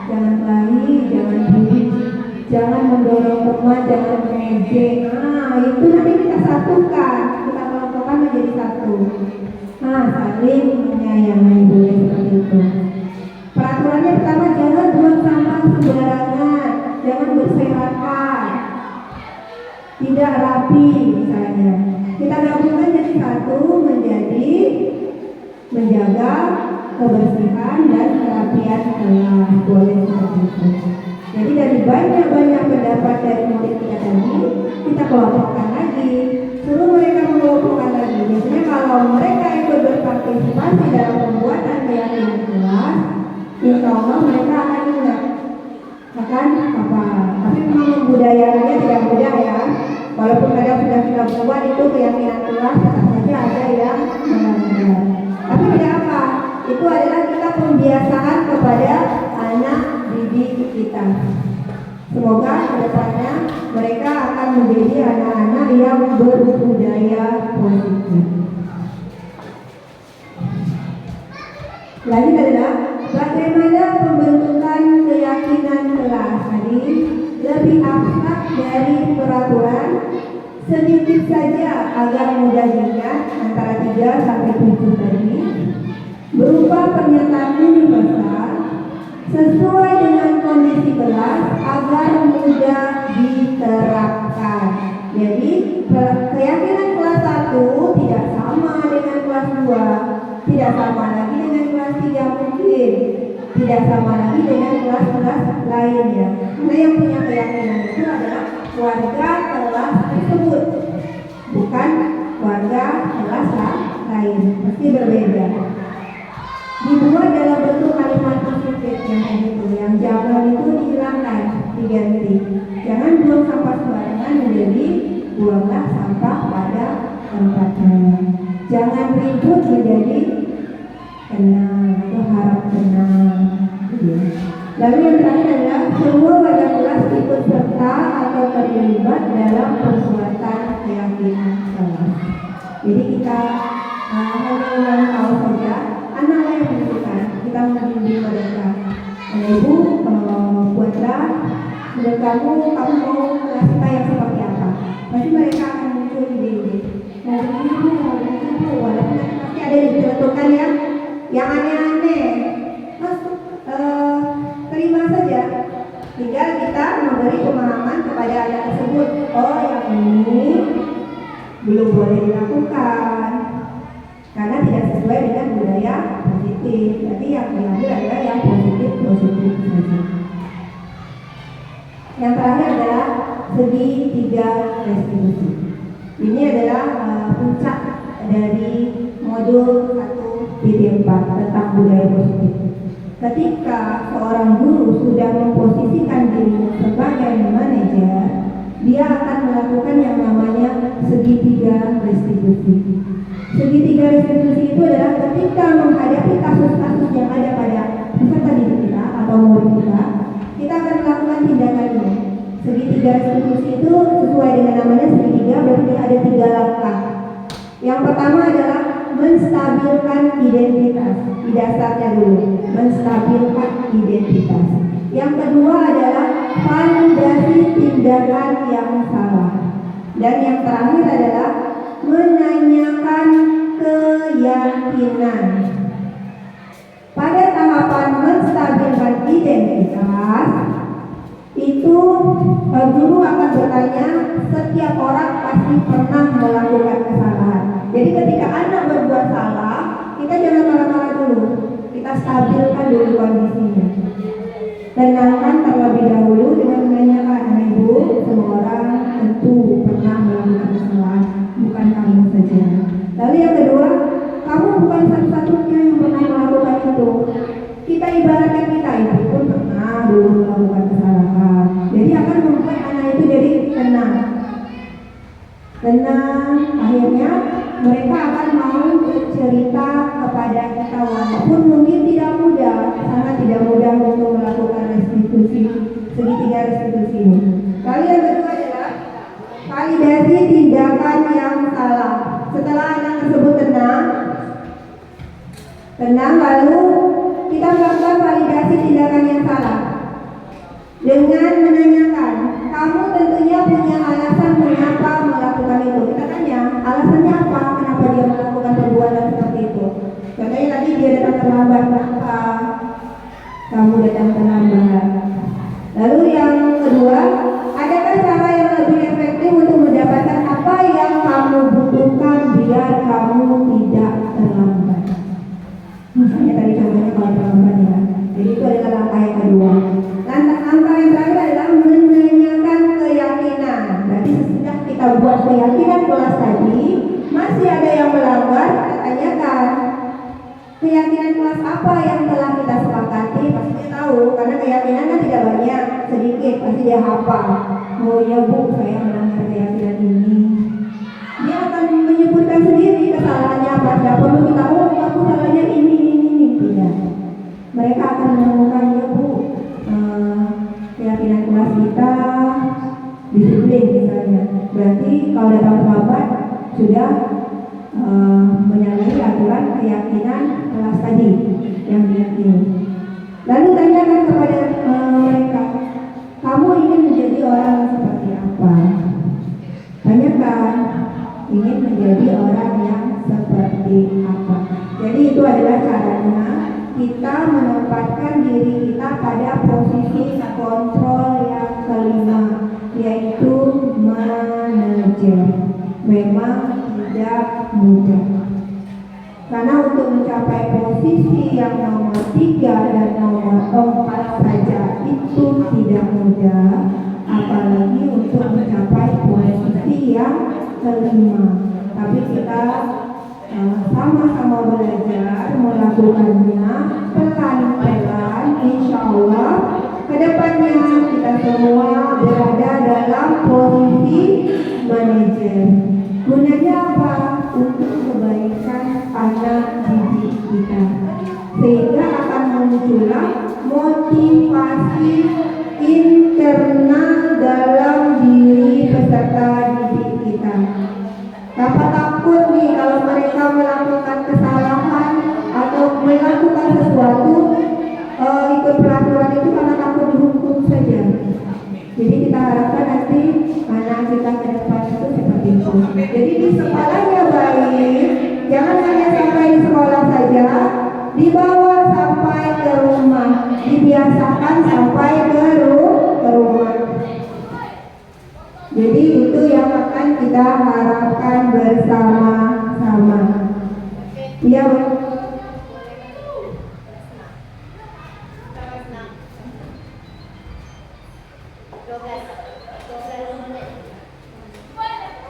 jangan berkelahi, jangan bully, jangan mendorong teman, jangan mengejek. Nah itu nanti kita satukan, kita kelompokkan menjadi satu. Nah saling menyayangi, boleh seperti itu. Peraturannya pertama, jangan buang sampah sembarangan, jangan berserakan, tidak rapi misalnya. Kita gabungkan jadi satu menjadi menjaga kebersihan dan kerapian kelas, boleh seperti itu. Jadi dari banyak-banyak pendapat dari murid kita tadi, kita kelompokkan lagi, suruh mereka mengelompokkan lagi. Biasanya kalau mereka ikut berpartisipasi dalam pembuatan keyakinan kelas, insya Allah mereka akan ingat akan apa. Tapi memang membudayakannya tidak mudah ya. Walaupun kadang sudah kita buat itu keyakinan kelas, tetap saja ada yang melanggar. Tapi tidak apa, itu adalah kita pembiasaan kepada anak didik kita. Semoga kedepannya mereka akan menjadi anak-anak yang berbudaya positif. Lanjut adalah bagaimana pembentukan keyakinan kelas. Tadi lebih abstrak dari peraturan, sedikit saja agar mudah diingat, antara 3 sampai 7 tadi, berupa pernyataan universal sesuai dengan kondisi kelas agar mudah diterapkan. Jadi keyakinan kelas 1 tidak sama dengan kelas 2, tidak sama lagi dengan kelas 3 mungkin, tidak sama lagi dengan kelas-kelas lainnya. Karena yang punya keyakinan itu adalah warga kelas tersebut, bukan warga kelas lain, pasti berbeda. Dibuat dalam bentuk kalimat positif yang jangan itu dihilangkan, diganti. Jangan buang sampah sembarangan menjadi buanglah sampah pada tempatnya. Jangan ribut menjadi tenang atau harap tenang. Lalu yang terakhir adalah semua warga kelas ikut serta atau terlibat dalam perbuatan keyakinan kelas. Jadi kita hanya tahu saja, anak-anak yang menentukan, kita membimbing mereka. Ibu buatlah menurut kamu mau kasih yang seperti apa? Pasti mereka akan muncul ide-ide. Mau begitu, walaupun pasti ada yang ditentukan ya, yang aneh-aneh. Mas terima saja. Tinggal kita memberi pemahaman kepada anak tersebut. Oh, yang ini belum boleh dilakukan karena tidak sesuai dengan budaya positif. Jadi yang diambil adalah yang positif saja. Yang terakhir adalah segitiga restitusi. Ini adalah puncak dari modul 1.4 tentang budaya positif. Ketika seorang guru sudah memposisikan dirinya sebagai manajer, dia akan melakukan yang namanya segitiga restitusi. Segitiga restitusi itu adalah ketika menghadapi kasus-kasus yang ada pada peserta didik kita atau murid kita akan melakukan tindakan ini. Segitiga restitusi itu sesuai dengan namanya segitiga, berarti ada 3 langkah. Yang pertama adalah menstabilkan identitas, di dasarnya dulu, menstabilkan identitas. Yang kedua adalah validasi tindakan yang salah. Dan yang terakhir adalah menanyakan keyakinan. Pada tahapan menstabilkan identitas, itu guru akan bertanya, setiap orang pasti pernah melakukan kesalahan. Jadi ketika anak berbuat salah, kita jangan marah-marah dulu, kita stabilkan dulu kondisinya. Tenangkan terlebih dahulu dengan menanyakan, Ibu, semua orang tentu pernah melakukan kesalahan, bukan kamu saja. Lalu yang kedua, kamu bukan satu-satunya yang pernah melakukan itu. Kita ibaratkan kita itu pun pernah dulu melakukan kesalahan. Jadi akan membuat anak itu jadi tenang. Akhirnya mereka akan mau bercerita kepada kita, walaupun mungkin tidak mudah, sangat tidak mudah untuk melakukan restitusi, segitiga restitusi ini. Lalu yang kedua adalah validasi tindakan yang salah. Setelah anak tersebut tenang, lalu kita melakukan validasi tindakan yang salah dengan menanyakan, kamu tentunya punya alasan mengapa melakukan itu. Kita tanya, alasannya apa? Kenapa dia melakukan perbuatan seperti itu? Contohnya tadi dia datang terlambat, kenapa kamu datang terlambat? Lalu yang kedua, adakah cara yang lebih efektif untuk mendapatkan apa yang kamu butuhkan biar kamu tidak terlambat? Misalnya tadi contohnya kalau terlambat ya. Jadi itu adalah langkah yang kedua. Langkah yang terakhir adalah menanyakan keyakinan. Berarti sesudah kita buat keyakinan kelas tadi, masih ada yang melanggar, kita tanyakan keyakinan kelas apa yang telah kita sepakati. Pasti dia tahu, karena keyakinan kan tidak banyak, sedikit, pasti dia hafal. Oh ya Bu, saya melanggar keyakinan ini. Dia akan menyebutkan sendiri kesalahannya apa. Tidak perlu kita, oh aku salahnya ini. Tidak. Mereka akan menemukan, ya Bu, keyakinan kelas kita disiplin misalnya. Berarti kalau datang terlambat sudah menyalahi aturan keyakinan kelas tadi yang diyakini. Lalu tanyakan kepada mereka, kamu ingin menjadi orang seperti apa? Tanyakan, ingin menjadi orang yang seperti apa? Jadi itu adalah caranya kita menempatkan diri kita pada posisi kontrol yang kelima, yaitu manajer. Memang tidak mudah, karena untuk mencapai posisi yang nomor 3 dan nomor 4 saja itu tidak mudah, apalagi untuk mencapai posisi yang kelima. Tapi kita sama-sama belajar melakukannya pelan-pelan, insya Allah kedepannya kita semua berada dalam posisi manajer. Gunanya apa? Untuk kebaikan anak didik kita, sehingga akan muncullah motivasi internal dalam diri peserta didik kita. Dapat takut nih kalau mereka melakukan kesalahan atau melakukan sesuatu ikut peraturan itu karena takut dihukum saja. Jadi kita harapkan nanti anak kita ke depan itu seperti itu. Jadi di sekolahnya baik, jangan hanya sampai di sekolah saja, dibawa sampai ke rumah, dibiasakan sampai ke rumah. Jadi itu yang akan kita harapkan bersama-sama. Ya, Bu.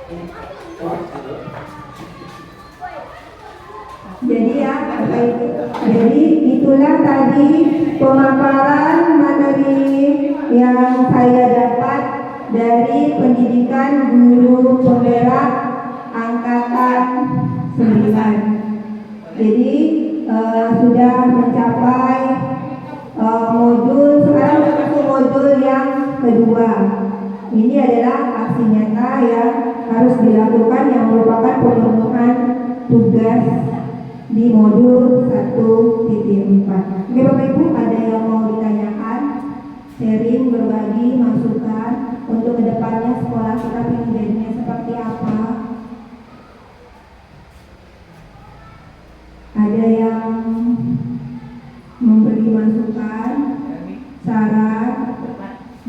Jadi ya, Bapak Ibu, jadi itulah tadi pemaparan materi yang saya dapat dari pendidikan guru penggerak angkatan 9. Jadi sudah mencapai modul, sekarang masuk modul yang kedua. Ini adalah aksi nyata yang harus dilakukan yang merupakan pemenuhan tugas di modul 1.4. Oke Bapak Ibu, ada yang mau ditanyakan, sharing, berbagi, masukan untuk kedepannya sekolah kita ingin jadinya seperti apa? Ada yang memberi masukan, saran,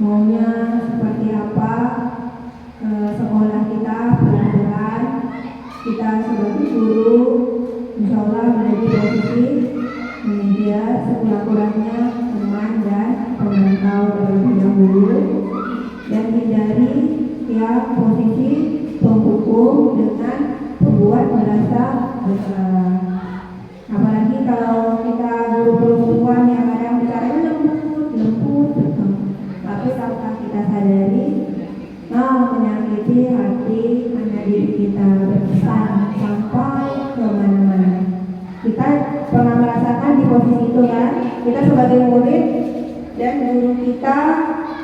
maunya seperti apa sekolah kita pelan-pelan kita sebagai guru insya Allah menjadi posisi media sekurang-kurangnya teman dan pemantau terlebih dahulu dan hindari ya posisi penghukum dengan membuat merasa bersalah. Apalagi kalau kita guru perempuan yang kadang bicaranya lembut, tapi tanpa kita sadari menyakiti hati anak didik kita, berkesan sampai kemana-mana. Kita pernah merasakan di posisi itu kan, kita sebagai murid dan guru kita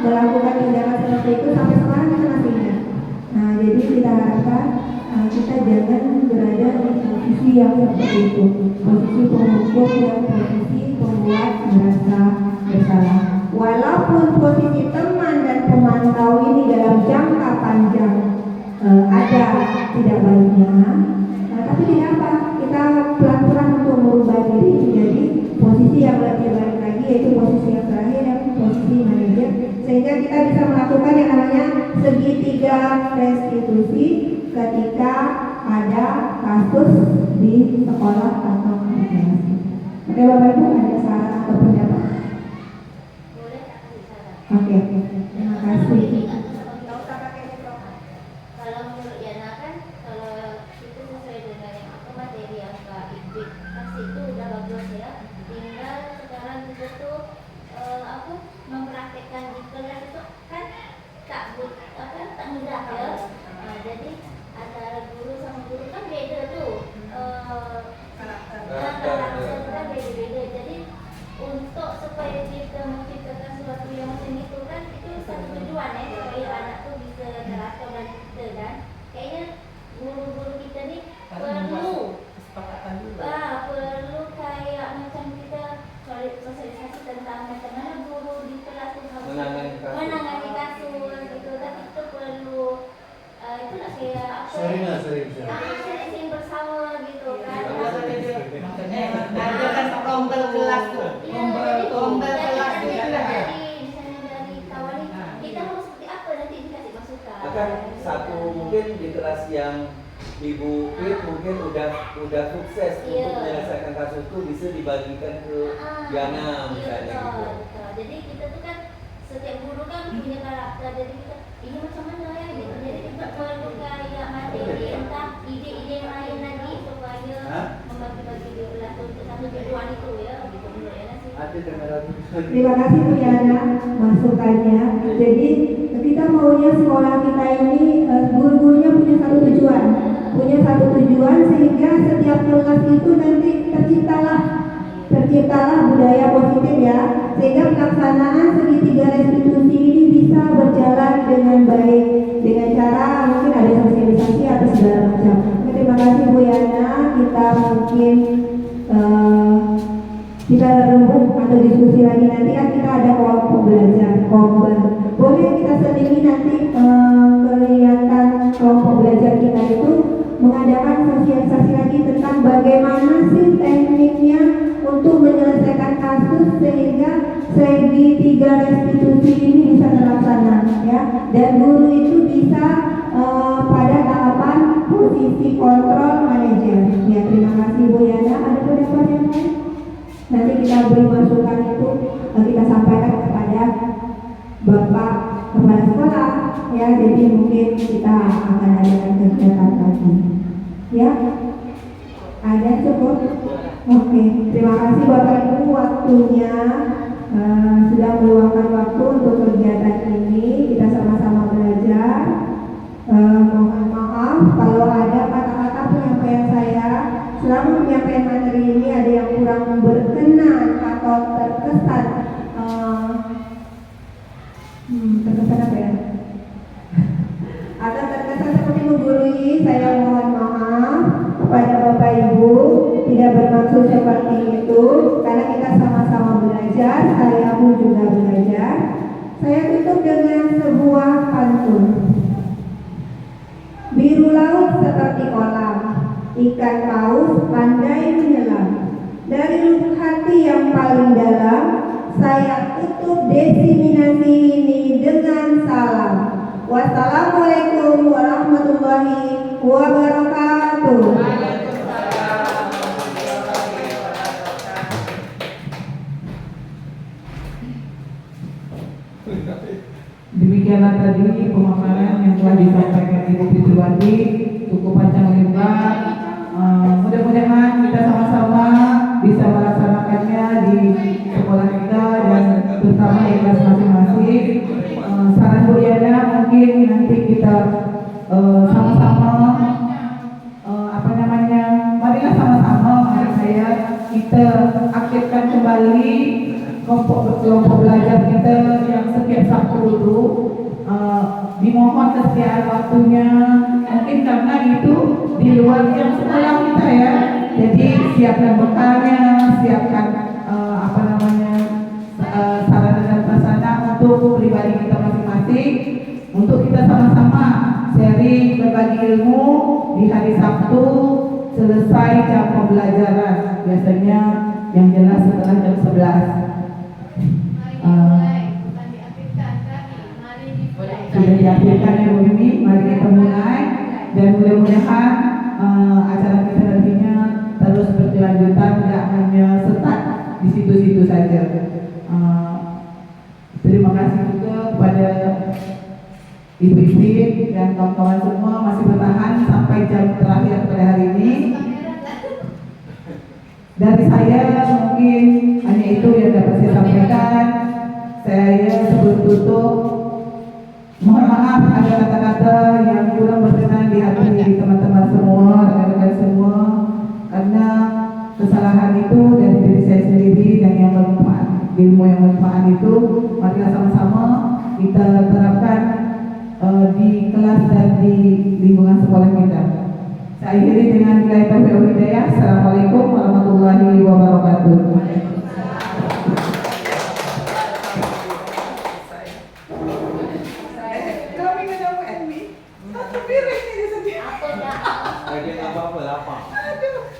melakukan tindakan seperti itu sampai sekarang kita masih ingat. Nah, jadi kita harapkan kita jangan berada di posisi yang seperti itu, posisi penghukum dan posisi pembuat merasa bersalah. Walaupun posisi teman dan pemantau ini dalam jangka panjang ada tidak baiknya, tapi tidak apa, kita pelan-pelan untuk merubah diri menjadi posisi yang lebih baik lagi, yaitu posisi yang terakhir yang posisi manajer, sehingga kita bisa melakukan yang namanya segitiga restitusi ketika ada kasus di sekolah atau organisasi. Oke Bapak Ibu, ada saran atau pendapat? Oke, terima kasih. Kalau menurut Yana kan, kalau itu sesuai dengan yang aku materi yang Kak Ibrik kasih itu udah bagus ya. Tinggal sekarang kita tuh mempraktekkan di kelas itu kan tak mudah ya. Jadi antara guru sama guru kan beda tuh. Karakter kan beda-beda. Jadi untuk supaya kita menciptakan sesuatu yang macam itu kan itu satu tujuan ya, supaya anak tuh bisa terlatih dan kita kan kayaknya guru-guru kita nih perlu kayak macam kita sosialisasi tentang macam mana guru di kelas itu menangani kasus gitu, tapi kita perlu itulah kayak apa sharing bersama gitu kan. Ada kan rombel kelas tuh, rombel kelas itu dari kawan kita harus seperti apa nanti dikasih masukan. Akan satu mungkin di kelas yang Ibu Pit mungkin udah sukses untuk menyelesaikan kasus itu bisa dibagikan ke Yana misalnya gitu. Betul. Jadi kita tuh kan setiap guru kan punya karakter, jadi kita ini macam mana ya gitu. Jadi kita perlu kayak materi entah ide-ide yang lain lagi supaya membagi-bagi di kelas untuk satu tujuan itu ya gitu menurut Yana sih. Terima kasih Bu Yana masukannya. Jadi kita maunya sekolah kita ini guru-gurunya punya satu tujuan sehingga setiap kelas itu nanti terciptalah budaya positif ya, sehingga pelaksanaan segitiga restitusi ini bisa berjalan dengan baik dengan cara mungkin ada sosialisasi atau segala macam. Terima kasih Bu Yana. Kita mungkin kita rembuk atau diskusi lagi nanti kan kita ada kelompok belajar boleh kita selingi nanti kelihatan kelompok belajar kita itu mengadakan sosialisasi lagi tentang bagaimana sih tekniknya untuk menyelesaikan kasus sehingga segitiga restitusi ini bisa terlaksana ya, dan guru itu bisa pada tahapan posisi kontrol manajer ya. Terima kasih Bu Yana. Ada pendapat yang lain? Nanti kita beri masukan itu kita sampaikan kepada Bapak Kepala Sekolah ya, jadi mungkin kita akan adakan kegiatan Ya, ada cukup. Oke, terima kasih Bapak Ibu waktunya sudah meluangkan waktu untuk kegiatan ini. Kita sama-sama belajar. Mohon maaf kalau ada kata-kata penyampaian saya selama penyampaian materi ini ada yang kurang berkenan atau terkesan terkesan apa ya? Atau terkesan seperti menggurui, saya mohon maaf kepada Bapak Ibu, tidak bermaksud seperti itu karena kita sama-sama belajar, saya pun juga belajar. Saya tutup dengan sebuah pantun. Biru laut seperti kolam, ikan paus pandai menyelam. Dari lubuk hati yang paling dalam, saya tutup desiminasi ini dengan salam. Wassalamualaikum warahmatullahi wabarakatuh. Demikianlah tadi pemaparan yang telah disampaikan Ibu Fitriwati, cukup panjang lebar. Mudah-mudahan kita sama-sama bisa melaksanakannya di sekolah kita dan terutama di kelas masing-masing. Saran Bu Yana mungkin nanti kita sama-sama marilah sama-sama kita aktifkan kembali kelompok belajar kita yang setiap Sabtu itu. Dimohon kesediaan waktunya, mungkin karena itu di luar jam sekolah kita ya, jadi siapkan bekalnya, siapkan sarana dan prasarana untuk pribadi kita masing-masing, untuk kita sama-sama sharing berbagi ilmu di hari Sabtu selesai jam pembelajaran, biasanya yang jelas setelah jam 11. Sudah diakhirkan ya Bu Mimi, mari kita mulai dan mudah-mudahan acara kita nantinya terus berkelanjutan, tidak hanya setak di situ-situ saja. Terima kasih juga kepada Ibu-ibu dan kawan-kawan semua masih bertahan sampai jam terakhir pada hari ini. Dari saya mungkin hanya itu yang dapat saya sampaikan. Saya sebelum tutup mohon maaf ada kata-kata yang kurang berkenan di hati teman-teman semua, rekan-rekan semua, karena kesalahan itu dari diri saya sendiri dan yang bermanfaat, ilmu yang bermanfaat itu marilah sama-sama kita terapkan di kelas dan di lingkungan sekolah kita. Saya akhiri dengan billahi taufiq wal hidayah. Assalamualaikum warahmatullahi wabarakatuh. Ada apa-apa lapar. Aduh.